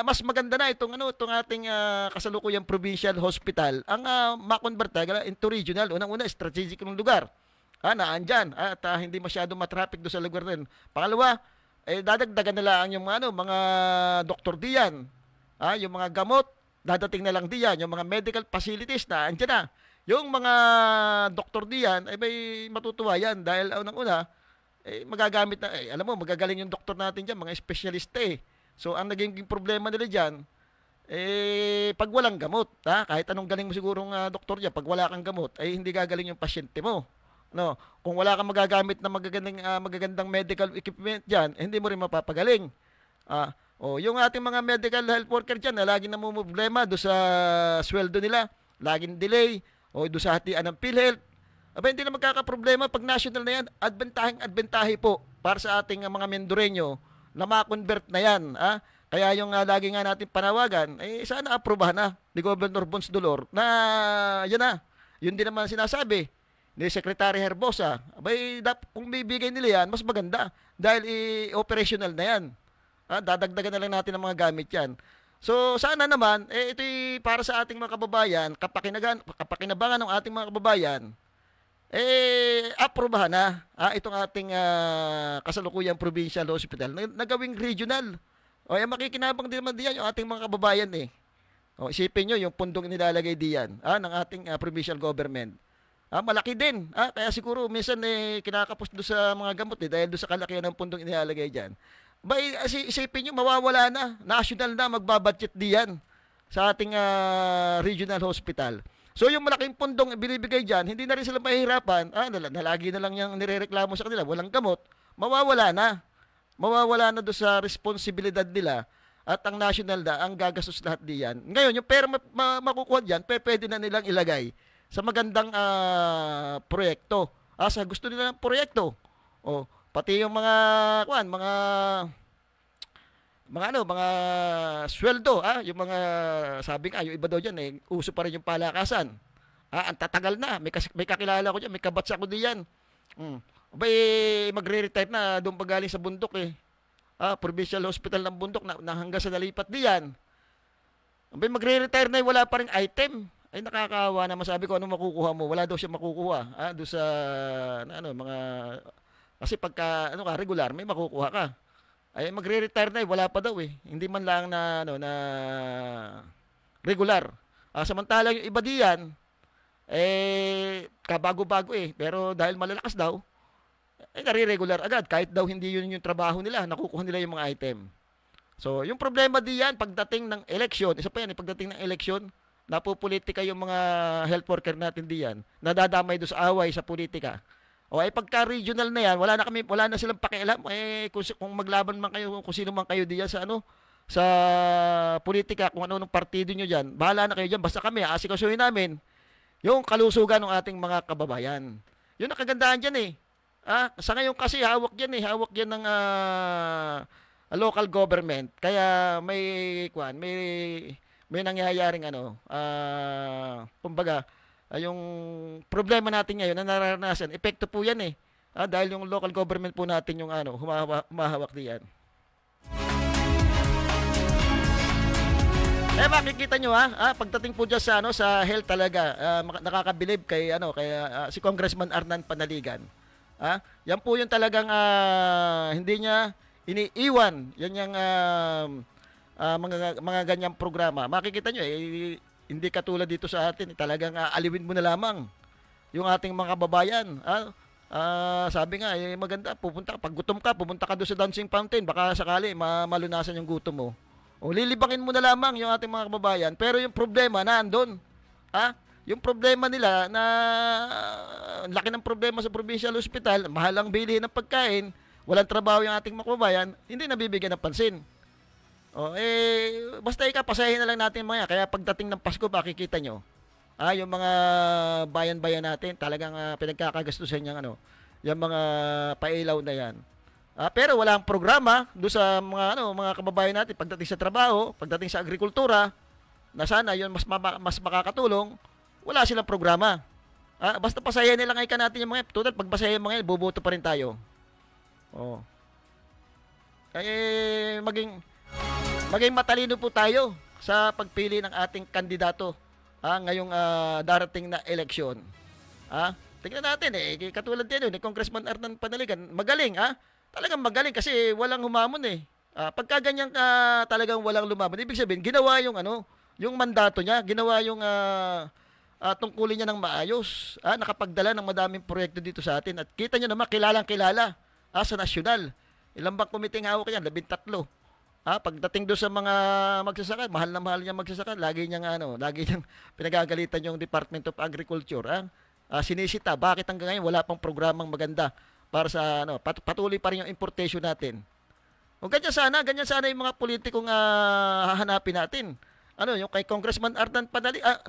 mas maganda na itong ating kasalukuyang provincial hospital ang ma-convert into regional. Unang-una, strategic ng lugar. Naandyan at hindi masyado matraffic doon sa lugar rin. Pangalawa, dadagdagan na lang yung mga doktor diyan. Yung mga gamot, dadating na lang diyan. Yung mga medical facilities na andyan na. Yung mga doktor diyan, may matutuwa yan dahil unang-una, magagamit na, alam mo, magagaling yung doktor natin dyan, mga espesyalista So, ang naging problema nila dyan, pag walang gamot, kahit anong galing mo sigurong doktor dyan, pag wala kang gamot, hindi gagaling yung pasyente mo. Kung wala kang magagamit na magagandang medical equipment dyan, hindi mo rin mapapagaling. Yung ating mga medical health worker dyan, na laging namumblema doon sa sweldo nila, laging delay, doon sa hatian ng PhilHealth, hindi na magkakaproblema pag national na yan. Adbentahe po para sa ating mga Mendoreño na ma-convert na yan. Kaya yung lagi nga natin panawagan, sana aprobahan na ni Governor Bons Dolor na yan na. Yun din naman sinasabi ni Secretary Herbosa. Kung bibigay nila yan, mas maganda dahil operational na yan. Dadagdagan na lang natin ang mga gamit yan. So, sana naman, ito'y para sa ating mga kababayan, kapakinabangan ng ating mga kababayan, aprobahan na itong ating kasalukuyang provincial hospital na gawing regional. Makikinabang din naman diyan yung ating mga kababayan isipin nyo yung pundong nilalagay diyan ng ating provincial government. Malaki din. Kaya siguro minsan kinakapos doon sa mga gamot dahil doon sa kalakihan ng pundong nilalagay diyan. Isipin nyo, mawawala na. National na, magbabudget diyan sa ating regional hospital. So, yung malaking pundong binibigay dyan, hindi na rin sila mahihirapan. Nalagi na lang yung nirereklamo sa kanila, walang gamot. Mawawala na. Mawawala na doon sa responsibilidad nila at ang national na ang gagastos lahat diyan. Ngayon, yung pera makukuha dyan, pwede na nilang ilagay sa magandang proyekto. Sa gusto nila ng proyekto. Pati yung mga mga sweldo, yung mga sabi nga, yung iba daw diyan uso pa rin yung palakasan. Ang tatagal na, may kakilala ko diyan, may kabatsa ko diyan. Abay magre-retire na doon pa galing sa bundok provincial hospital ng bundok na hanggang sa nalipat diyan. Abay magre-retire na wala pa ring item. Ay nakakaawa naman, sabi ko, ano makukuha mo? Wala daw siya makukuha. Doon sa mga kasi pagka regular may makukuha ka. Ay magre-retire na wala pa daw Hindi man lang na regular. Samantalang yung iba diyan kabago-bago pero dahil malalakas daw nare-regular agad kahit daw hindi yun yung trabaho nila, nakukuha nila yung mga item. So, yung problema diyan pagdating ng election, isa pa yan, pagdating ng election, napupolitika yung mga health worker natin diyan, nadadamay do sa away sa politika. Pagka regional na yan, wala na silang pakialam kung maglaban man kayo, kung sino man kayo diyan sa sa politika, kung ano ng partido nyo diyan, bahala na kayo diyan, basta kami aasikasuhin namin yung kalusugan ng ating mga kababayan. Yun ang kagandahan diyan sa ngayon kasi hawak yan ng local government. Kaya may nangyayaring kumbaga yung problema natin ngayon na nararanasan, epekto po yan dahil yung local government po natin yung humahawak diyan. Makikita nyo pagdating po dyan sa health talaga, nakakabilib kay si Congressman Arnan Panaligan. Yan po yung talagang hindi niya iniiwan yan yung mga ganyang programa. Makikita nyo hindi katulad dito sa atin, talagang aliwin mo na lamang yung ating mga kababayan. Sabi nga maganda, pag gutom ka, pupunta ka doon sa dancing fountain, baka sakali malunasan yung gutom mo. Lilibangin mo na lamang yung ating mga kababayan, pero yung problema naandun. Yung problema nila na laki ng problema sa provincial hospital, mahal ang bilihin ng pagkain, walang trabaho yung ating mga kababayan, hindi nabibigyan ng pansin. Basta pasahin na lang natin mga. Kaya pagdating ng Pasko, makikita nyo, yung mga bayan-bayan natin, talagang pinagkakagastusan yung yung mga pailaw na yan. Pero walang programa doon sa mga kababayan natin pagdating sa trabaho, pagdating sa agrikultura, na sana yun mas makakatulong, wala silang programa. Basta pasahin nila ngayon natin yung mga, total pag pasahin mga yan, boboto pa rin tayo. Maging matalino po tayo sa pagpili ng ating kandidato ngayong darating na eleksyon. Tingnan natin katulad din ni Congressman Arnan Panaligan, magaling talagang magaling kasi walang humamon pagka ganyan talagang walang lumabon, ibig sabihin ginawa yung yung mandato niya, ginawa yung tungkulin niya ng maayos, nakapagdala ng madaming proyekto dito sa atin at kita niyo naman kilalang-kilala sa nasyonal. Ilang bang komiteng hawak yan? 13. Pagdating doon sa mga magsasaka, mahal na mahal niya magsasaka, lagi niyang pinagagalitan yung Department of Agriculture. Sinisita, bakit hanggang ngayon wala pang programang maganda para sa patuloy pa rin yung importation natin. Ganyan sana yung mga politikong hahanapin natin. Yung kay Congressman Arnan Panaligan,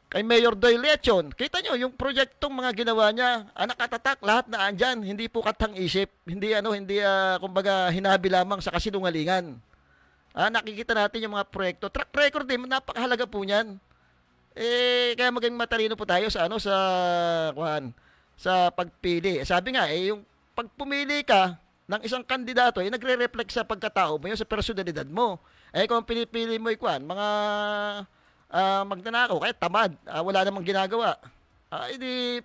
kay Mayor Doyle Lechon, kita nyo yung proyektong mga ginawa niya, nakatatak, lahat na andyan, hindi po katang-isip, hindi kumbaga hinabi lamang sa kasinungalingan. Nakikita natin yung mga proyekto, track record din, napakahalaga po niyan. Kaya maging matalino po tayo sa pagpili. Sabi nga, yung pag pumili ka ng isang kandidato, nagre-reflect sa pagkatao mo, sa personalidad mo. Kung pinipili mo mga magnanakaw, kahit tamad, wala namang ginagawa. Hindi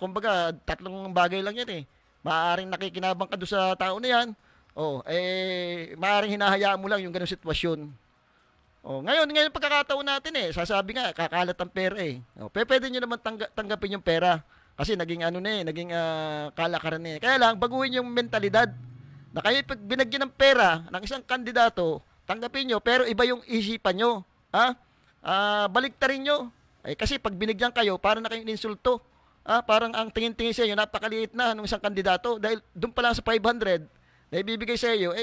kumbaga, tatlong bagay lang yan Maaaring nakikinabang ka doon sa tao na yan. Maaaring hinahayaan mo lang yung ganung sitwasyon. Ngayon pagkakataon natin sasabi nga, kakalat ang pera pwede nyo naman tanggapin yung pera. Kasi naging naging kalakaran Kaya lang, baguhin yung mentalidad. Na kayo pag binagyan ng pera ng isang kandidato, tanggapin nyo, pero iba yung isipan nyo. Baliktarin nyo. Kasi pag binigyan kayo, parang na kayong insulto. Parang ang tingin-tingin sa inyo, napakaliit na ng isang kandidato. Dahil doon pa lang sa 500 na ibibigay sa iyo,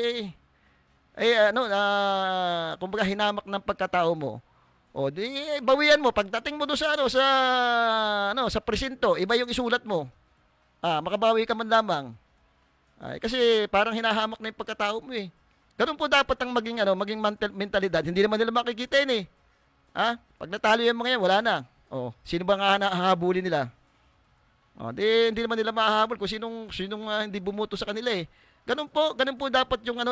kumbaga hinamak ng pagkatao mo. Bawian mo. Pagdating mo doon sa presinto, iba yung isulat mo. Makabawi ka man lamang. Ay, kasi parang hinahamak na yung pagkatao mo eh. Ganun po dapat ang maging mentalidad. Hindi naman nila makikita yun eh. Pag natalo yung mga yan, wala na. Sino ba nga hahabulin nila? Hindi naman nila mahahabol kung sinong hindi bumuto sa kanila eh. Ganun po dapat yung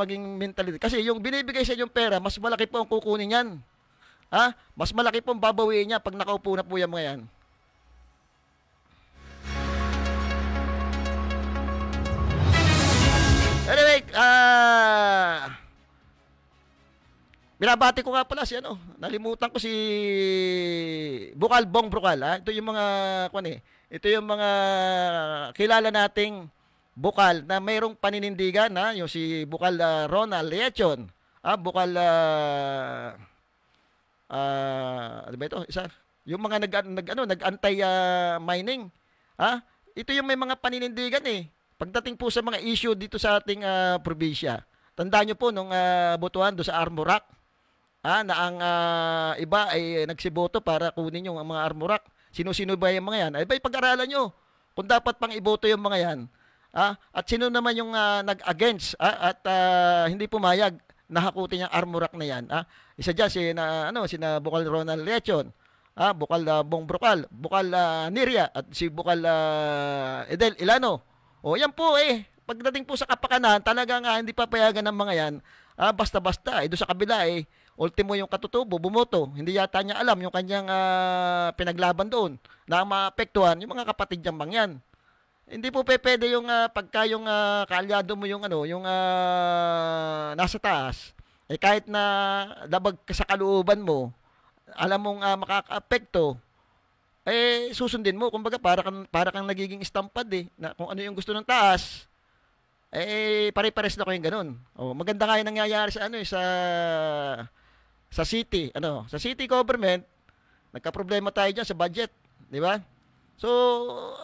maging mentalidad. Kasi yung binibigay sa inyong pera, mas malaki po ang kukunin yan. Mas malaki po ang babawiin niya pag nakaupo na po yung mga yan. Anyway, binabati ko nga pala nalimutan ko si Bukal Bong Brukal. Ito yung mga ito yung mga kilala nating bukal na mayroong paninindigan, yung si Bukal Ronald Lechon, Bukal ano ba ito? Isa, yung mga nag-antay mining. Ito yung may mga paninindigan eh. Pagdating po sa mga issue dito sa ating probinsya. Tandaan nyo po nung botohan do sa Armorac, na ang iba ay nagsiboto para kunin yung mga Armorac. Sino-sino ba yung mga yan? Ay ba, pag-aralan nyo kung dapat pang iboto yung mga yan. At sino naman yung nag-against at hindi pumayag na hakutin yung Armorac na yan. Isa dyan sina Bukal Ronald Lechon, Bukal Bong Brukal, Bukal Niria at si Bukal Edel Ilano. Yan po pagdating po sa kapakanan, talagang hindi papayagan ng mga yan. Basta-basta. Doon sa kabila ultimo yung katutubo, bumoto. Hindi yata niya alam yung kanyang pinaglaban doon na maapektuhan yung mga kapatid niyang mangyan. Hindi po pwede yung pagka yung kaalyado mo yung nasa taas, kahit na dabag ka sa kalooban mo, alam mong makaka-apekto, susundin mo. Kumbaga para kang nagiging estampad na kung ano yung gusto ng taas, pare-pares na ko yung ganun. Maganda nga yung nangyayari sa city, sa city government. Nagka-problema tayo diyan sa budget, di ba? So,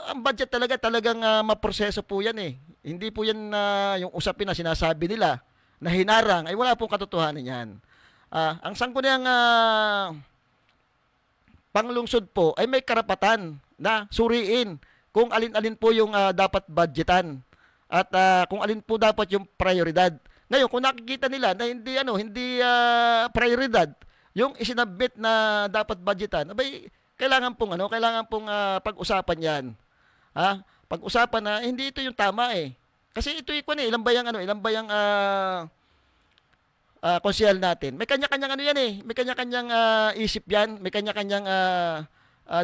ang budget talagang maproseso po yan eh. Hindi po yan yung usapin na sinasabi nila na hinarang, wala pong katotohanan yan. Ang sangguniang panglungsod po ay may karapatan na suriin kung alin-alin po yung dapat budgetan at kung alin po dapat yung prioridad. Ngayon, kung nakikita nila na hindi prioridad yung isinabit na dapat budgetan, kailangan pong pag-usapan 'yan. Pag-usapan na hindi ito yung tama eh. Kasi ito ilan ba yung konsyel natin. May kanya-kanyang yan eh. May kanya-kanyang isip yan, may kanya-kanyang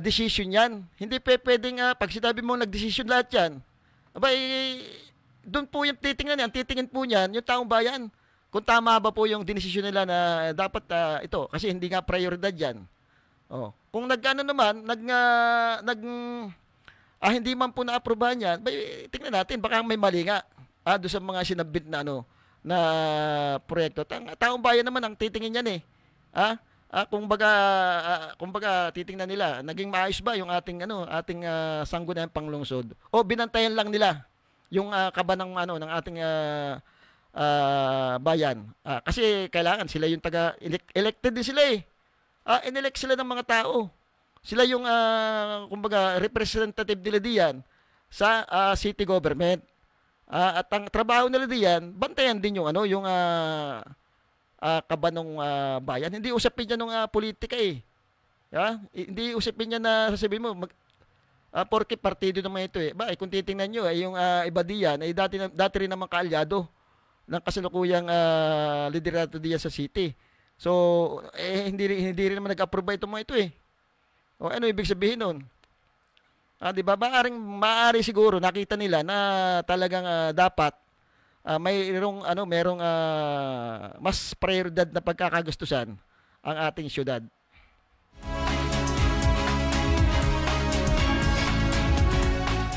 decision yan. Hindi pwedeng pag sinabi mo nagdesisyon lahat yan. Doon po yung titingnan yan. Titingin po niyan yung taong bayan. Kung tama ba po yung dinesisyon nila na dapat ito. Kasi hindi nga prioridad yan. Kung hindi man po na-aprobahan yan, tingnan natin. Baka may mali nga. Doon sa mga sinabit na na proyekto. Taong bayan naman ang titingin yan eh. Kung baga titingnan nila, naging maayos ba yung ating sangguniang panglungsod o binantayan lang nila yung kaba ng ating bayan. Kasi kailangan sila yung elected din sila eh. Inelect sila ng mga tao. Sila yung kumbaga representative nila diyan sa city government. At ang trabaho nila diyan, bantayan din yung kaba ng bayan. Hindi usapin niya ng politika eh. Hindi usapin niya na sasabihin mo porke partido naman ito eh. Kung titingnan niyo yung iba diyan ay dati rin naman kaalyado ng kasalukuyang liderato diyan sa city. So hindi rin naman nag-approve itong mga ito eh. Ano ibig sabihin nun? Di ba? Maaari siguro nakita nila na talagang dapat merong mas prioridad na pagkakagastusan ang ating syudad.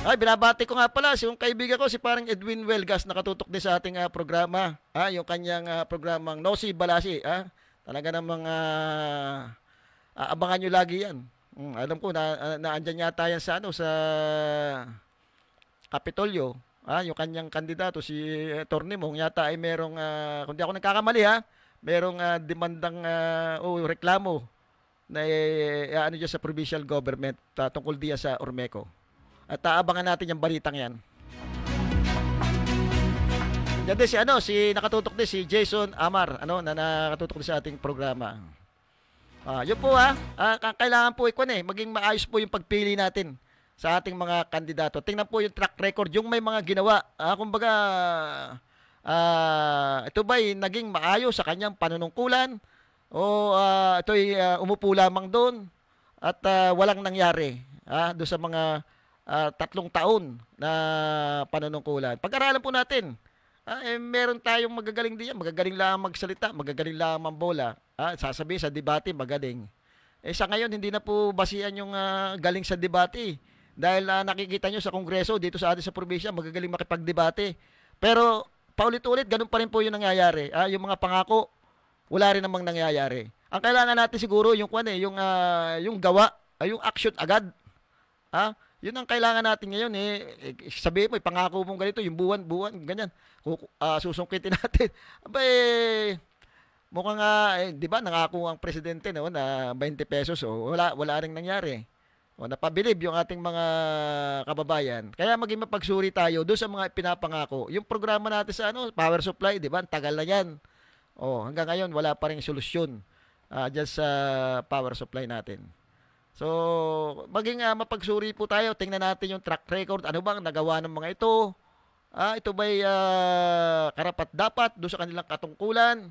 Binabati ko nga pala yung kaibigan ko, si parang Edwin Welgas, nakatutok din sa ating programa. Yung kanyang programang Nosi Balasi. Talaga namang abangan nyo lagi yan. Alam ko na andyan yata yan sa Kapitolyo. Yung kanyang kandidato si Atty. Mong yata ay merong kung di ako nagkakamali merong demandang reklamo na dyan sa provincial government tungkol diyan sa Ormeco. At abangan natin yung balitang yan. Yan din si nakatutok din si Jason Amar, na nakatutok din sa ating programa. Yun po kailangan po maging maayos po yung pagpili natin sa ating mga kandidato. Tingnan po yung track record, yung may mga ginawa. Kumbaga, ito ba'y naging maayos sa kanyang panunungkulan o ito'y umupo lamang doon at walang nangyari doon sa mga 3 taon na panunungkulan. Pag-aralan po natin. Meron tayong magagaling diyan, magagaling lang magsalita, magagaling lang mambola. Sasabihin sa debate magaling. Sa ngayon hindi na po basihan yung galing sa debate. Dahil nakikita nyo sa Kongreso dito sa atin sa probinsya, magagaling makipagdebate. Pero paulit-ulit ganun pa rin po yung nangyayari. Yung mga pangako, wala rin namang nangyayari. Ang kailangan natin siguro yung gawa, yung action agad. Yun ang kailangan natin ngayon sabihin mo, pangako mo ganito, yung buwan, ganyan. Susungkitin natin. Mukhang di ba, nangako ang presidente na 20 pesos, wala ring nangyari. Napabilib yung ating mga kababayan. Kaya maging mapagsuri tayo doon sa mga pinapangako. Yung programa natin sa power supply, di ba, tagal na yan. Hanggang ngayon, wala pa ring solusyon dyan sa power supply natin. So, maging mapagsuri po tayo. Tingnan natin yung track record. Ano bang nagawa ng mga ito? Ito ba'y karapat-dapat doon sa kanilang katungkulan?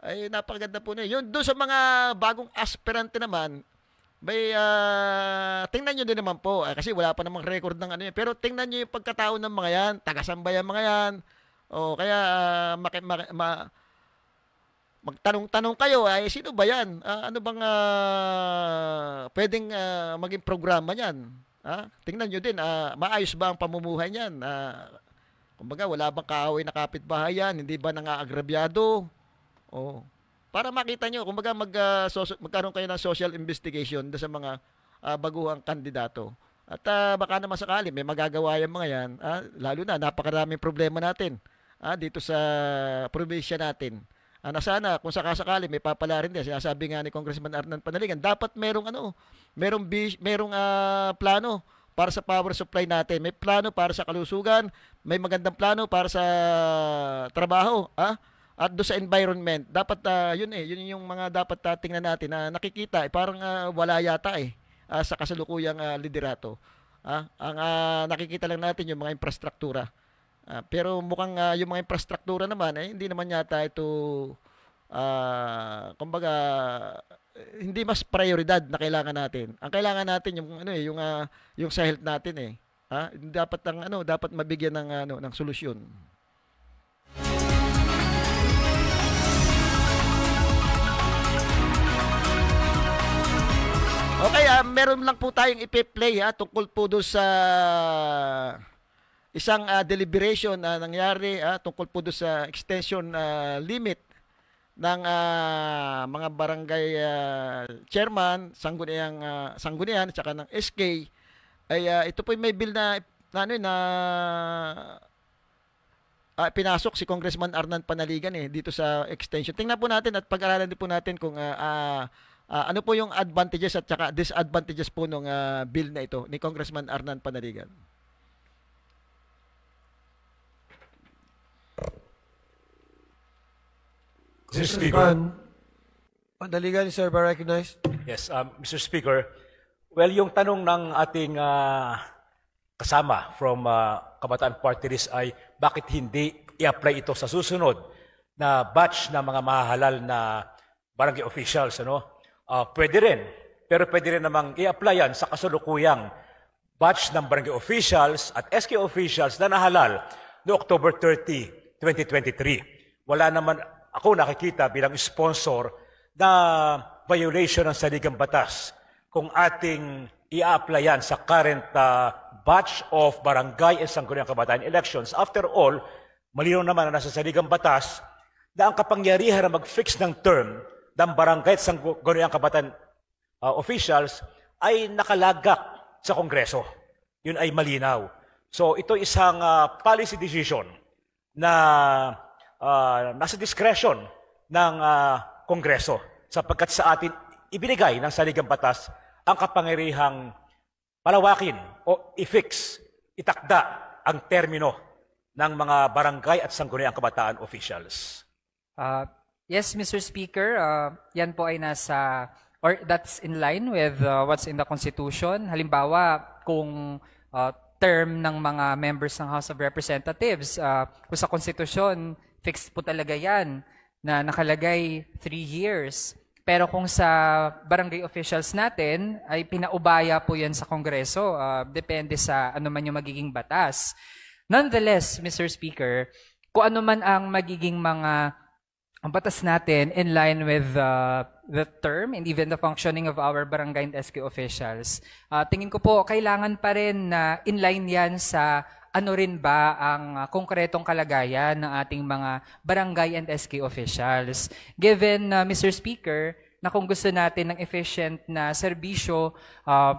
Ay napakaganda po na. Yun doon sa mga bagong aspirante naman, tingnan nyo din naman po. Kasi wala pa namang record ng yan. Pero tingnan nyo yung pagkatao ng mga yan. Taga-sambayan mga yan. Kaya magtanong-tanong kayo, sino ba yan? Ano bang pwedeng maging programa niyan? Tingnan nyo din, maayos ba ang pamumuhay niyan? Kumbaga, wala bang kaaway na kapitbahay yan? Hindi ba nang-aagrabyado? Para makita nyo, kumbaga magkaroon kayo ng social investigation sa mga baguhang kandidato. At baka naman sakali, may magagawa yung mga yan. Lalo na, napakaraming problema natin dito sa probinsya natin. Sana kung sakasakali may papala rin din. Sinasabi nga ni Congressman Arnan Panaligan, dapat merong plano para sa power supply natin. May plano para sa kalusugan, may magandang plano para sa trabaho, at do sa environment. Dapat yun yung mga dapat tingnan natin na nakikita parang wala yata sa kasalukuyang liderato. Ang nakikita lang natin yung mga infrastruktura. Pero mukhang yung mga infrastruktura naman hindi naman yata ito kumbaga hindi mas prioridad na kailangan natin. Ang kailangan natin yung sa health natin dapat mabigyan ng solusyon. Okay, meron lang po tayong ipi-play tungkol po doon sa isang deliberation na nangyari tungkol po doon sa extension limit ng mga barangay chairman, sanggunian at saka ng SK. Ito po may bill na pinasok si Congressman Arnan Panaligan dito sa extension. Tingnan po natin at pag-aralan din po natin kung ano po yung advantages at saka disadvantages po ng bill na ito ni Congressman Arnan Panaligan. Mr. Speaker. Panaligan, sir, ba recognized? Yes, Mr. Speaker. Well, yung tanong ng ating kasama from Kabataan Party List ay bakit hindi i-apply ito sa susunod na batch ng mga mahahalal na barangay officials, pwede rin. Pero pwede rin namang i-apply yan sa kasalukuyang batch ng barangay officials at SK officials na nahalal no October 30, 2023. Wala naman ako nakikita bilang sponsor na violation ng saligang batas kung ating i-applyan sa current batch of barangay and sangguniang kabataan elections. After all, malinaw naman na nasa saligang batas na ang kapangyarihan na mag-fix ng term ng barangay at sangguniang kabataan officials ay nakalagak sa Kongreso. Yun ay malinaw. So ito isang policy decision na nasa discretion ng Kongreso sapagkat sa atin ibinigay ng saligang batas ang kapangyarihang palawakin o i-fix, itakda ang termino ng mga barangay at sangguniang kabataan officials. Yes, Mr. Speaker, yan po ay that's in line with what's in the Constitution. Halimbawa, kung term ng mga members ng House of Representatives, kung sa Constitution, fixed po talaga yan na nakalagay 3 years. Pero kung sa barangay officials natin, ay pinaubaya po yan sa Kongreso. Depende sa ano man yung magiging batas. Nonetheless, Mr. Speaker, kung ano man ang magiging mga ang batas natin in line with the term and even the functioning of our barangay and SK officials, tingin ko po kailangan pa rin na in line yan sa ano rin ba ang konkretong kalagayan ng ating mga barangay and SK officials. Given, Mr. Speaker, na kung gusto natin ng efficient na serbisyo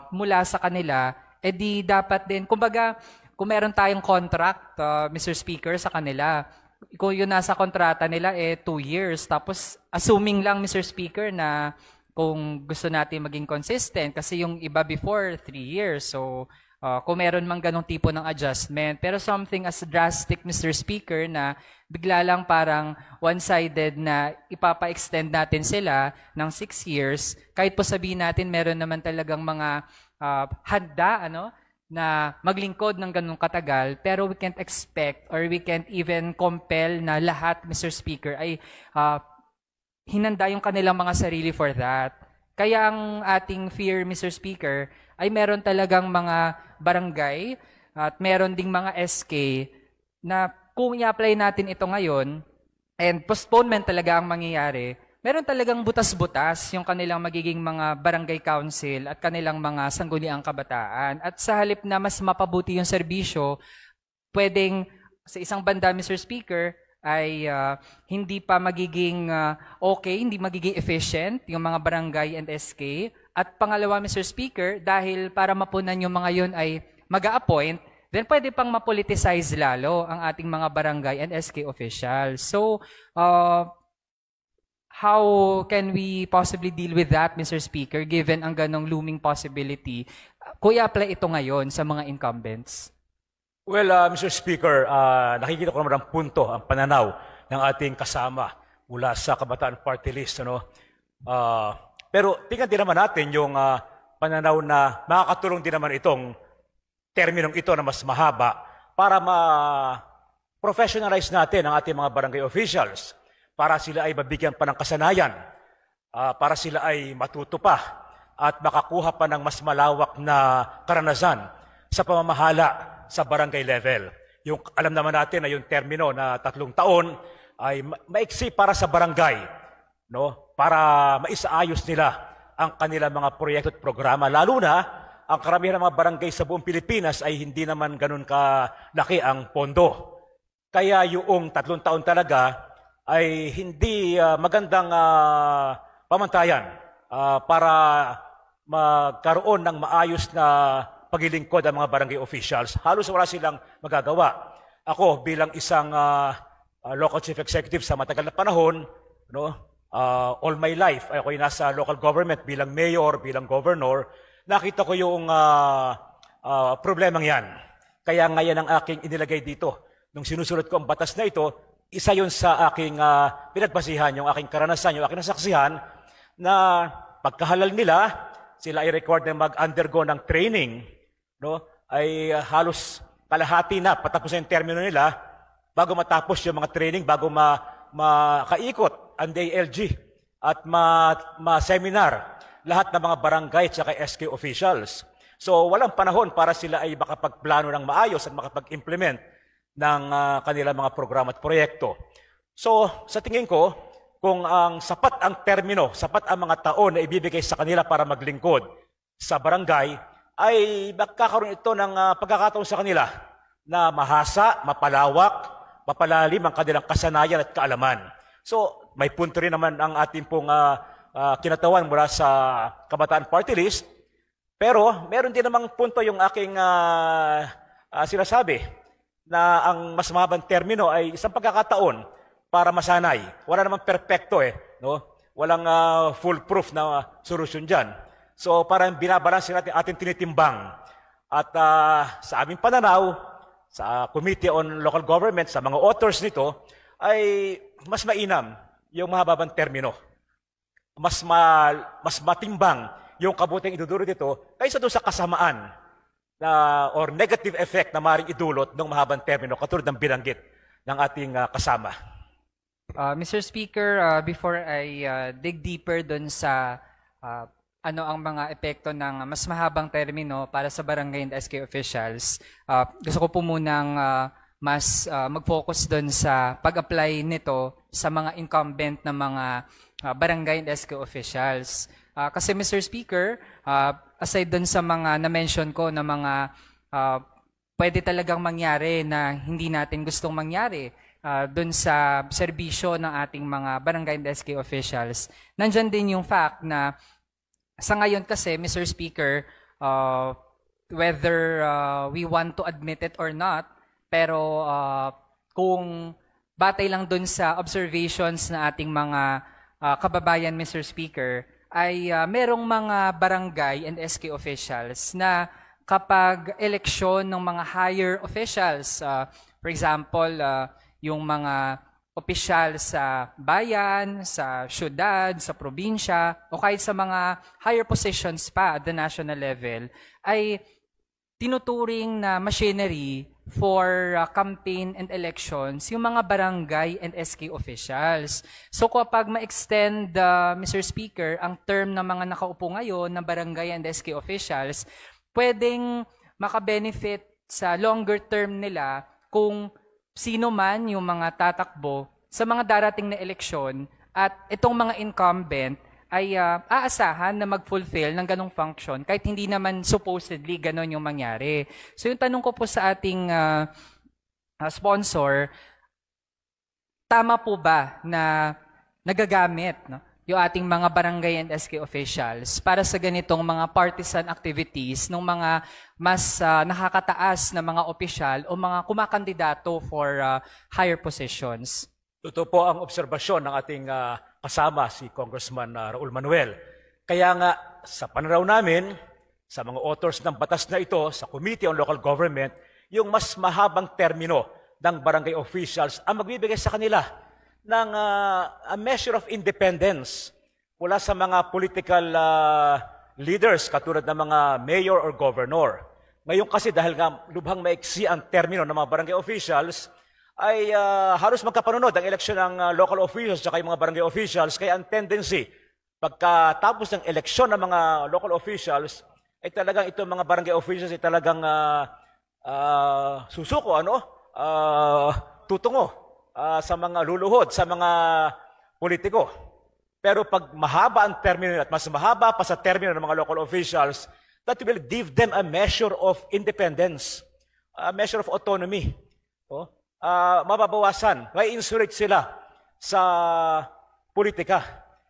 mula sa kanila, edi dapat din, kumbaga, kung meron tayong contract, Mr. Speaker, sa kanila, kung yun nasa kontrata nila 2 years, tapos assuming lang, Mr. Speaker, na kung gusto natin maging consistent, kasi yung iba before 3 years, so kung meron mang ganong tipo ng adjustment. Pero something as drastic, Mr. Speaker, na bigla lang parang one-sided na ipapa-extend natin sila ng 6 years, kahit po sabihin natin meron naman talagang mga handa na maglingkod ng ganong katagal, pero we can't expect or we can't even compel na lahat, Mr. Speaker, ay hinanda yung kanilang mga sarili for that. Kaya ang ating fear, Mr. Speaker, ay meron talagang mga barangay at meron ding mga SK na kung i-apply natin ito ngayon and postponement talaga ang mangyayari, meron talagang butas-butas yung kanilang magiging mga barangay council at kanilang mga sangguniang kabataan. At sa halip na mas mapabuti yung serbisyo, pwedeng sa isang banda, Mr. Speaker, ay hindi pa magiging okay, hindi magiging efficient yung mga barangay and SK. At pangalawa, Mr. Speaker, dahil para mapunan yung mga yun ay mag-a-appoint, then pwede pang mapoliticize lalo ang ating mga barangay and SK officials. So, how can we possibly deal with that, Mr. Speaker, given ang ganong looming possibility? Kung i-apply ito ngayon sa mga incumbents? Well, Mr. Speaker, nakikita ko naman ang punto, ang pananaw ng ating kasama mula sa Kabataan Party List. Pero tingnan din naman natin yung pananaw na makakatulong din naman itong terminong ito na mas mahaba para ma-professionalize natin ang ating mga barangay officials, para sila ay mabigyan pa ng kasanayan, para sila ay matuto pa at makakuha pa ng mas malawak na karanasan sa pamamahala sa barangay level. Yung alam naman natin na yung termino na 3 taon ay maiksi para sa barangay, para maisaayos nila ang kanilang mga proyekto at programa. Lalo na, ang karamihan ng mga barangay sa buong Pilipinas ay hindi naman ganun kalaki ang pondo. Kaya yung 3 taon talaga ay hindi magandang pamantayan para magkaroon ng maayos na paglilingkod ang mga barangay officials. Halos wala silang magagawa. Ako bilang isang local chief executive sa matagal na panahon, all my life, ako ay nasa local government bilang mayor, bilang governor, nakita ko yung problemang yan. Kaya ngayon ang aking inilagay dito. Nung sinusunod ko ang batas na ito, isa yun sa aking pinagbasihan, yung aking karanasan, yung aking nasaksihan, na pagkahalal nila, sila ay required na mag-undergo ng training, ay halos kalahati na, patapos yung termino nila, bago matapos yung mga training, bago makaikot ang DILG at ma-seminar lahat ng mga barangay at saka SK officials. So walang panahon para sila ay makapagplano ng maayos at makapag-implement ng kanilang mga programa at proyekto. So sa tingin ko, kung ang sapat ang termino, sapat ang mga taon na ibibigay sa kanila para maglingkod sa barangay, ay magkakaroon ito ng pagkakataon sa kanila na mahasa, mapalawak, mapalalim ang kanilang kasanayan at kaalaman. So may punto rin naman ang ating pong kinatawan mula sa Kabataan Party List, pero meron din namang punto yung aking sinasabi na ang mas mahabang termino ay isang pagkakataon para masanay. Wala namang perpekto Walang foolproof na solusyon dyan. So parang binabalansin natin ating tinitimbang. At sa aming pananaw, sa Committee on Local Government, sa mga authors nito, ay mas mainam yung mahababang termino. Mas matimbang yung kabuting idudulot dito kaysa doon sa kasamaan or negative effect na maaaring idulot ng mahabang termino katulad ng binanggit ng ating kasama. Mr. Speaker, before I dig deeper doon sa ano ang mga epekto ng mas mahabang termino para sa barangay and SK officials, gusto ko po munang mas mag-focus doon sa pag-apply nito sa mga incumbent na mga barangay and SK officials. Kasi Mr. Speaker, aside doon sa mga na-mention ko na mga pwede talagang mangyari na hindi natin gustong mangyari doon sa serbisyo ng ating mga barangay and SK officials, nandyan din yung fact na sa ngayon kasi, Mr. Speaker, whether we want to admit it or not, pero kung batay lang dun sa observations na ating mga kababayan, Mr. Speaker, ay merong mga barangay and SK officials na kapag eleksyon ng mga higher officials, for example, yung mga opisyal sa bayan, sa syudad, sa probinsya, o kahit sa mga higher positions pa at the national level, ay tinuturing na machinery for campaign and elections yung mga barangay and SK officials. So kapag ma-extend, Mr. Speaker, ang term ng mga nakaupo ngayon ng barangay and SK officials, pwedeng makabenefit sa longer term nila kung sino man yung mga tatakbo sa mga darating na eleksyon at itong mga incumbent ay aasahan na mag-fulfill ng ganong function kahit hindi naman supposedly ganon yung mangyari. So yung tanong ko po sa ating sponsor, tama po ba na nagagamit yung ating mga barangay and SK officials para sa ganitong mga partisan activities ng mga mas nakakataas na mga opisyal o mga kumakandidato for higher positions? Totoo po ang obserbasyon ng ating kasama, si Congressman Raul Manuel. Kaya nga, sa pananaw namin, sa mga authors ng batas na ito, sa Committee on Local Government, yung mas mahabang termino ng barangay officials ang magbibigay sa kanila ng a measure of independence mula sa mga political leaders katulad ng mga mayor or governor. Ngayon kasi dahil nga lubhang maiksi ang termino ng mga barangay officials, ay halos magkapanunod ang eleksyon ng local officials at yung mga barangay officials. Kaya ang tendency, pagkatapos ng eleksyon ng mga local officials, ay talagang itong mga barangay officials ay talagang susuko, tutungo sa mga luluhod, sa mga politiko. Pero pag mahaba ang termino at mas mahaba pa sa termino ng mga local officials, that will give them a measure of independence, a measure of autonomy. Mababawasan, may insurrect sila sa politika.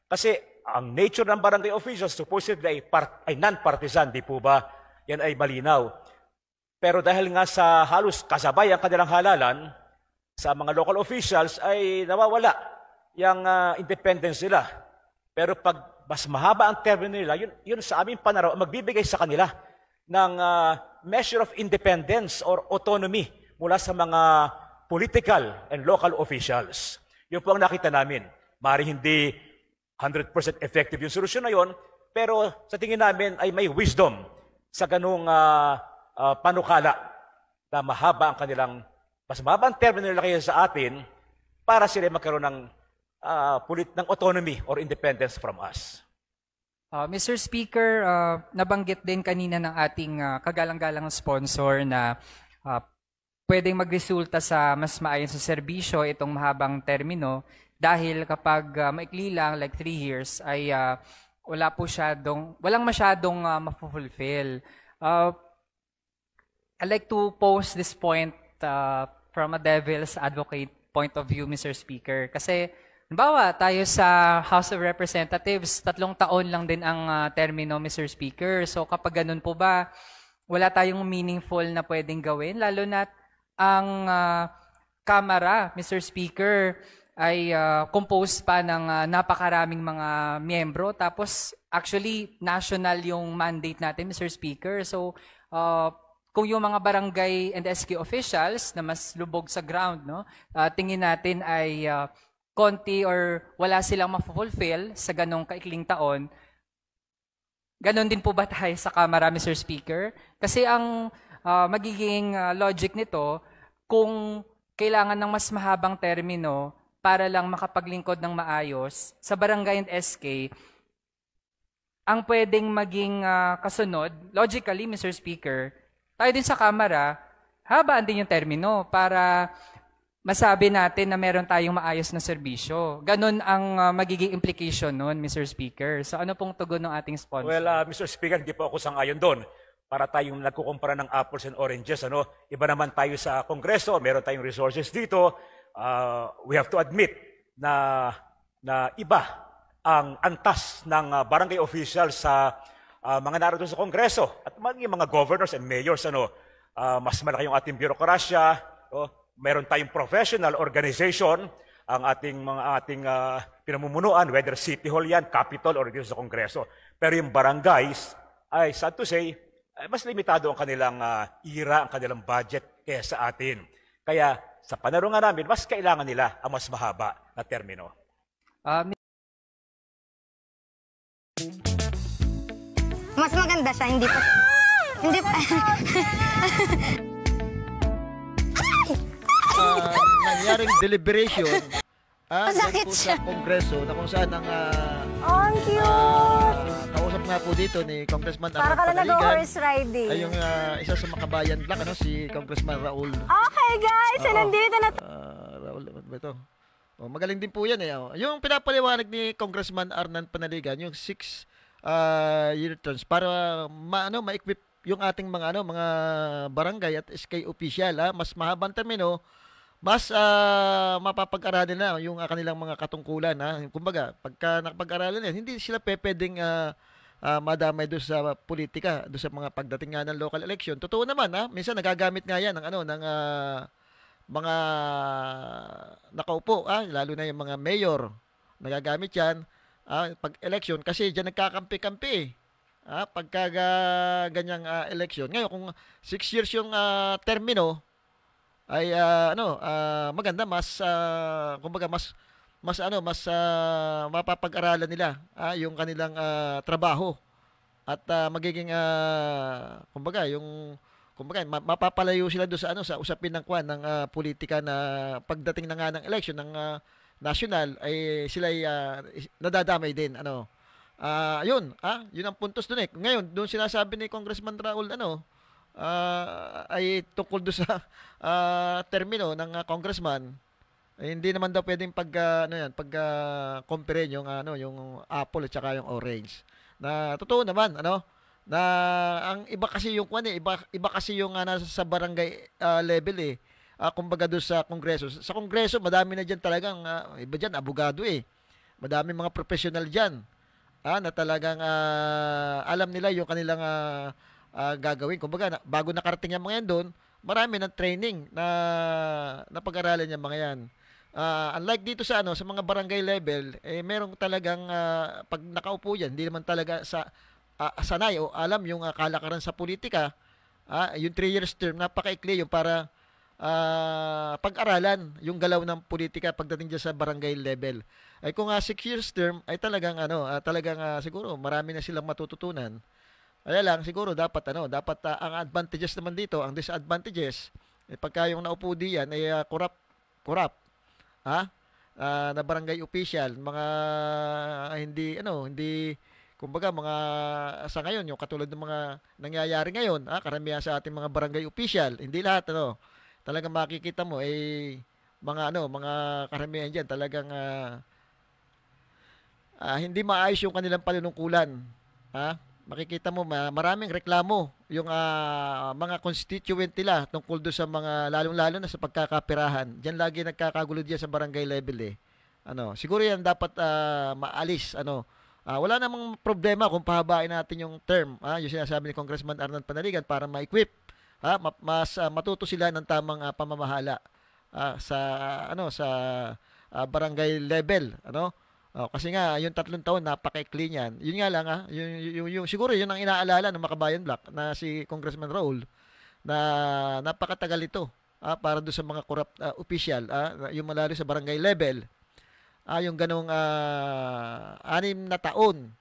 Kasi ang nature ng barangay officials supposedly ay non-partisan, di po ba? Yan ay malinaw. Pero dahil nga sa halos kasabay ang kanilang halalan, sa mga local officials ay nawawala yung independence nila. Pero pag mas mahaba ang termino nila, yun sa aming pananaw, magbibigay sa kanila ng measure of independence or autonomy mula sa mga political and local officials. Yun po ang nakita namin. Maaaring hindi 100% effective yung solusyon na yun, pero sa tingin namin ay may wisdom sa ganung panukala na mahaba ang kanilang, mas mahaba ang termino nila kaya sa atin para sila magkaroon ng autonomy or independence from us. Mr. Speaker, nabanggit din kanina ng ating kagalang-galang sponsor na pwedeng magresulta sa mas maayon sa serbisyo itong mahabang termino dahil kapag maikli lang, like 3 years, ay walang masyadong mapufulfill. I'd like to pose this point from a devil's advocate point of view, Mr. Speaker. Kasi, halimbawa, tayo sa House of Representatives, 3 taon lang din ang termino, Mr. Speaker. So kapag ganun po ba, wala tayong meaningful na pwedeng gawin, lalo na ang Kamara, Mr. Speaker, ay composed pa ng napakaraming mga miyembro. Tapos, actually, national yung mandate natin, Mr. Speaker. So, kung yung mga barangay and SK officials na mas lubog sa ground, no, tingin natin ay konti or wala silang ma-fulfill sa ganong kaikling taon, ganon din po ba tayo sa Kamara, Mr. Speaker? Kasi ang magiging logic nito, kung kailangan ng mas mahabang termino para lang makapaglingkod ng maayos sa barangay and SK, ang pwedeng maging kasunod, logically, Mr. Speaker, tayo din sa Kamara, habaan din yung termino para masabi natin na meron tayong maayos na serbisyo. Ganon ang magiging implication nun, Mr. Speaker. So ano pong tugon ng ating sponsor? Well, Mr. Speaker, hindi po ako sang-ayon doon. Para tayong nagkukumpara ng apples and oranges, iba naman tayo sa Kongreso, meron tayong resources dito. We have to admit na iba ang antas ng barangay officials sa mga naroon sa Kongreso at mga governors and mayors, mas malaki yung ating bürokrasya, meron tayong professional organization, ang ating pinamumunuan, whether City Hall yan, Capitol, or dito sa Kongreso. Pero yung barangays, ay sad to say, mas limitado ang kanilang ira, ang kanilang budget kaya sa atin. Kaya sa panarungan namin, mas kailangan nila ang mas mahaba na termino. Mas maganda siya, hindi pa. Hindi pa. Nangyaring deliberation Masakit po siya. sa Kongreso na kung saan ang Oh, ang cute! kausap nga po dito ni Congressman Para Arnold ka lang Panaligan nag-horse riding. ay yung isa sa Makabayan Black, si Congressman Raul. Okay, guys! So, nandito na. Raul, ano ba ito? Magaling din po yan eh. Yung pinapaliwanag ni Congressman Arnold Panaligan, yung 6-year terms para ma-equip yung ating mga barangay at SK official, mas mahabang termino, mas mapapag-aralan na yung kanilang mga katungkulan. Kumbaga, pagka nakapag-aralan yan, hindi sila pwedeng madamay doon sa politika, doon sa mga pagdating nga ng local election. Totoo naman, minsan nagagamit nga yan ng mga nakaupo, lalo na yung mga mayor, nagagamit yan pag election kasi diyan nagkakampi-kampi pagka ganyang election. Ngayon kung 6 years yung termino ay maganda, mas kumbaga mas mapapag-aralan nila yung kanilang trabaho at magiging kumbaga mapapalayo sila doon sa usapin ng politika na pagdating na nga ng election ng national ay sila nadadamay din yun ang puntos doon ngayon doon sinasabi ni Congressman Raul ay tungkol doon sa termino ng congressman hindi naman daw pwedeng compare yung apple at saka yung orange na totoo naman na ang iba kasi yung iba kasi yung nasa sa barangay level kumbaga doon sa Kongreso madami na diyan talagang iba diyan abogado madami mga professional diyan na talagang alam nila yung kanilang gagawin. Kumbaga bago nakarating yung mga yan doon, marami ng training na pag-aralan yung mga yan. Unlike dito sa mga barangay level, merong talagang pag nakaupo yan, hindi naman talaga sanay o alam yung kalakaran sa politika. Yung 3 years term, napakaikli yung para pag-aralan yung galaw ng politika pagdating dyan sa barangay level. Ay kung 6 years term ay talagang siguro marami na silang matututunan. Kaya lang siguro dapat ang advantages naman dito, ang disadvantages pagka yung naupo diyan ay corrupt na barangay official, mga hindi kumbaga mga sa ngayon yung katulad ng mga nangyayari ngayon, karamihan sa ating mga barangay official, hindi lahat talagang makikita mo mga karamihan diyan talagang hindi maayos yung kanilang panunungkulan. Makikita mo maraming reklamo yung mga constituent nila tungkol do sa mga lalong-lalo na sa pagkakapirahan. Diyan lagi nagkakagulo diyan sa barangay level siguro yan dapat maalis wala namang problema kung pahabain natin yung term yung sinasabi ni Congressman Arnold Panaligan para ma-equip mas matuto sila ng tamang pamamahala sa barangay level kasi nga yung 3 taon napaka-ikli niyan. Yun nga lang yung siguro yun ang inaalala ng Makabayan Black na si Congressman Raul na napakatagal ito para doon sa mga corrupt official, yung malalo sa barangay level, yung ganong 6 na taon.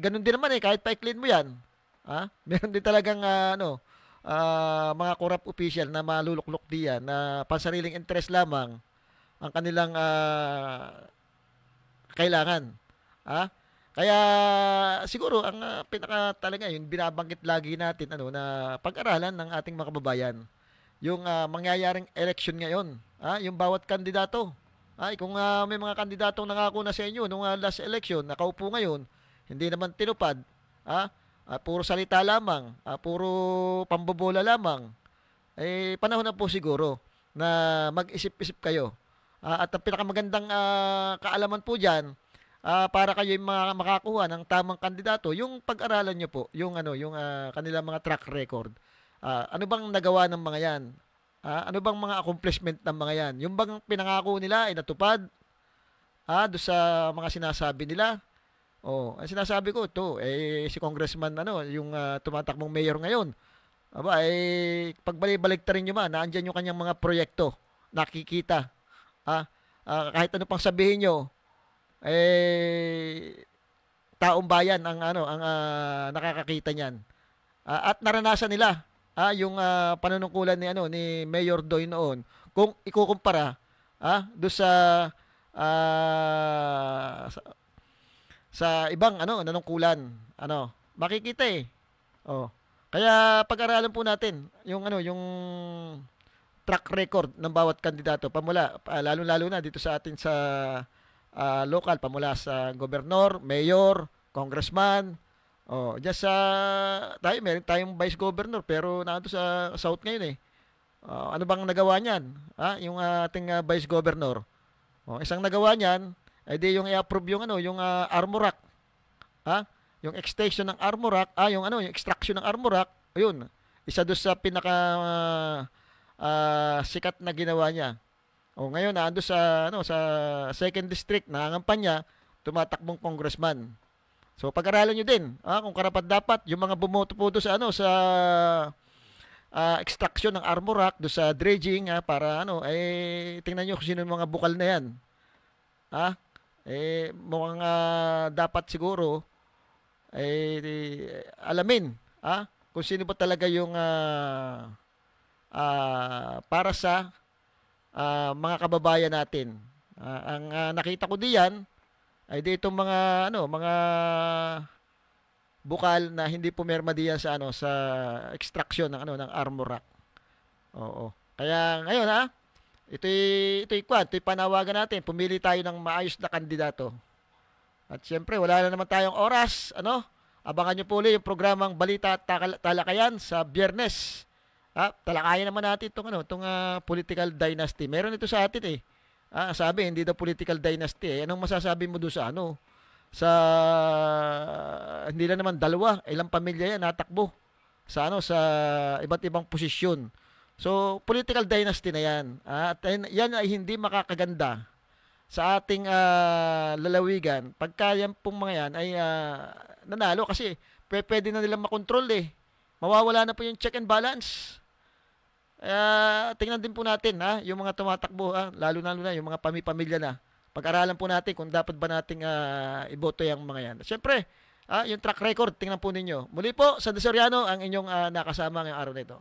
Ganun din naman kahit pa-clean mo yan. Meron din talagang mga corrupt official na maluluklok diyan na pansariling interest lamang ang kanilang kailangan. Kaya siguro ang pinaka talaga yung binabanggit lagi natin na pag-aralan ng ating mga kababayan yung mangyayaring election ngayon, yung bawat kandidato. Kung may mga kandidatong nangako na sa inyo nung last election, nakaupo ngayon, hindi naman tinupad, puro salita lamang, puro pambobola lamang, panahon na po siguro na mag-isip-isip kayo. At ang pinakamagandang kaalaman po dyan, para kayo yung makakuha ng tamang kandidato, yung pag-aralan nyo po, yung kanilang mga track record. Ano bang nagawa ng mga yan? Ano bang mga accomplishment ng mga yan? Yung bang pinangako nila ay natupad? Doon sa mga sinasabi nila? Ang sinasabi ko ito, si Congressman yung tumatakbong mayor ngayon. Pagbalik-balik rin nyo naandyan yung kanyang mga proyekto, nakikita. Kahit ano pang sabihin nyo, taong bayan ang nakakakita niyan. At naranasan nila yung panunungkulan ni Mayor Doy noon. Kung ikukumpara do sa ibang nanungkulan, makikita Kaya pag-aralan po natin yung track record ng bawat kandidato pamula lalo-lalo na dito sa atin sa local, pamula sa gobernador, mayor, congressman. Diyan sa meron tayong vice governor pero nando sa south ngayon ano bang nagawa niyan? Yung ating vice governor. Isang nagawa niyan ay di yung i-approve yung Armorac. Yung extension ng Armorac, yung extraction ng Armorac, ayun. Isa doon sa pinaka sikat na ginawa niya. Ngayon ando sa second district nangangampanya, tumatakbong congressman. So pag-aralan niyo din, kung karapat-dapat yung mga bumoto po doon sa extraction ng Armorac, doon sa dredging para tingnan niyo kung sino yung mga bukal na yan. Mukhang dapat siguro alamin kung sino ba talaga yung para sa mga kababayan natin. Ang nakita ko diyan ay dito mga bukal na hindi pumirma diyan sa extraction ng Armorac. Kaya ngayon ito'y panawagan natin, pumili tayo ng maayos na kandidato. At siyempre wala na naman tayong oras, abangan niyo po ulit yung programang Balita at Talakayan sa Biyernes. Talakayan naman natin itong political dynasty. Meron ito sa atin sabi hindi daw political dynasty. Anong masasabi mo doon sa hindi lang naman dalawa, ilang pamilya yan natakbo sa iba't ibang posisyon. So political dynasty na yan. At yan ay hindi makakaganda sa ating lalawigan pagka yan pong mga yan ay nanalo kasi pwede na nilang makontrol mawawala na po yung check and balance. Tingnan din po natin yung mga tumatakbo, lalo na yung mga pamilya na. Pag-aralan po natin kung dapat ba nating iboto yung mga yan. Siyempre, yung track record, tingnan po ninyo. Muli po, Sandy Soriano, ang inyong nakasama ngayong araw na ito.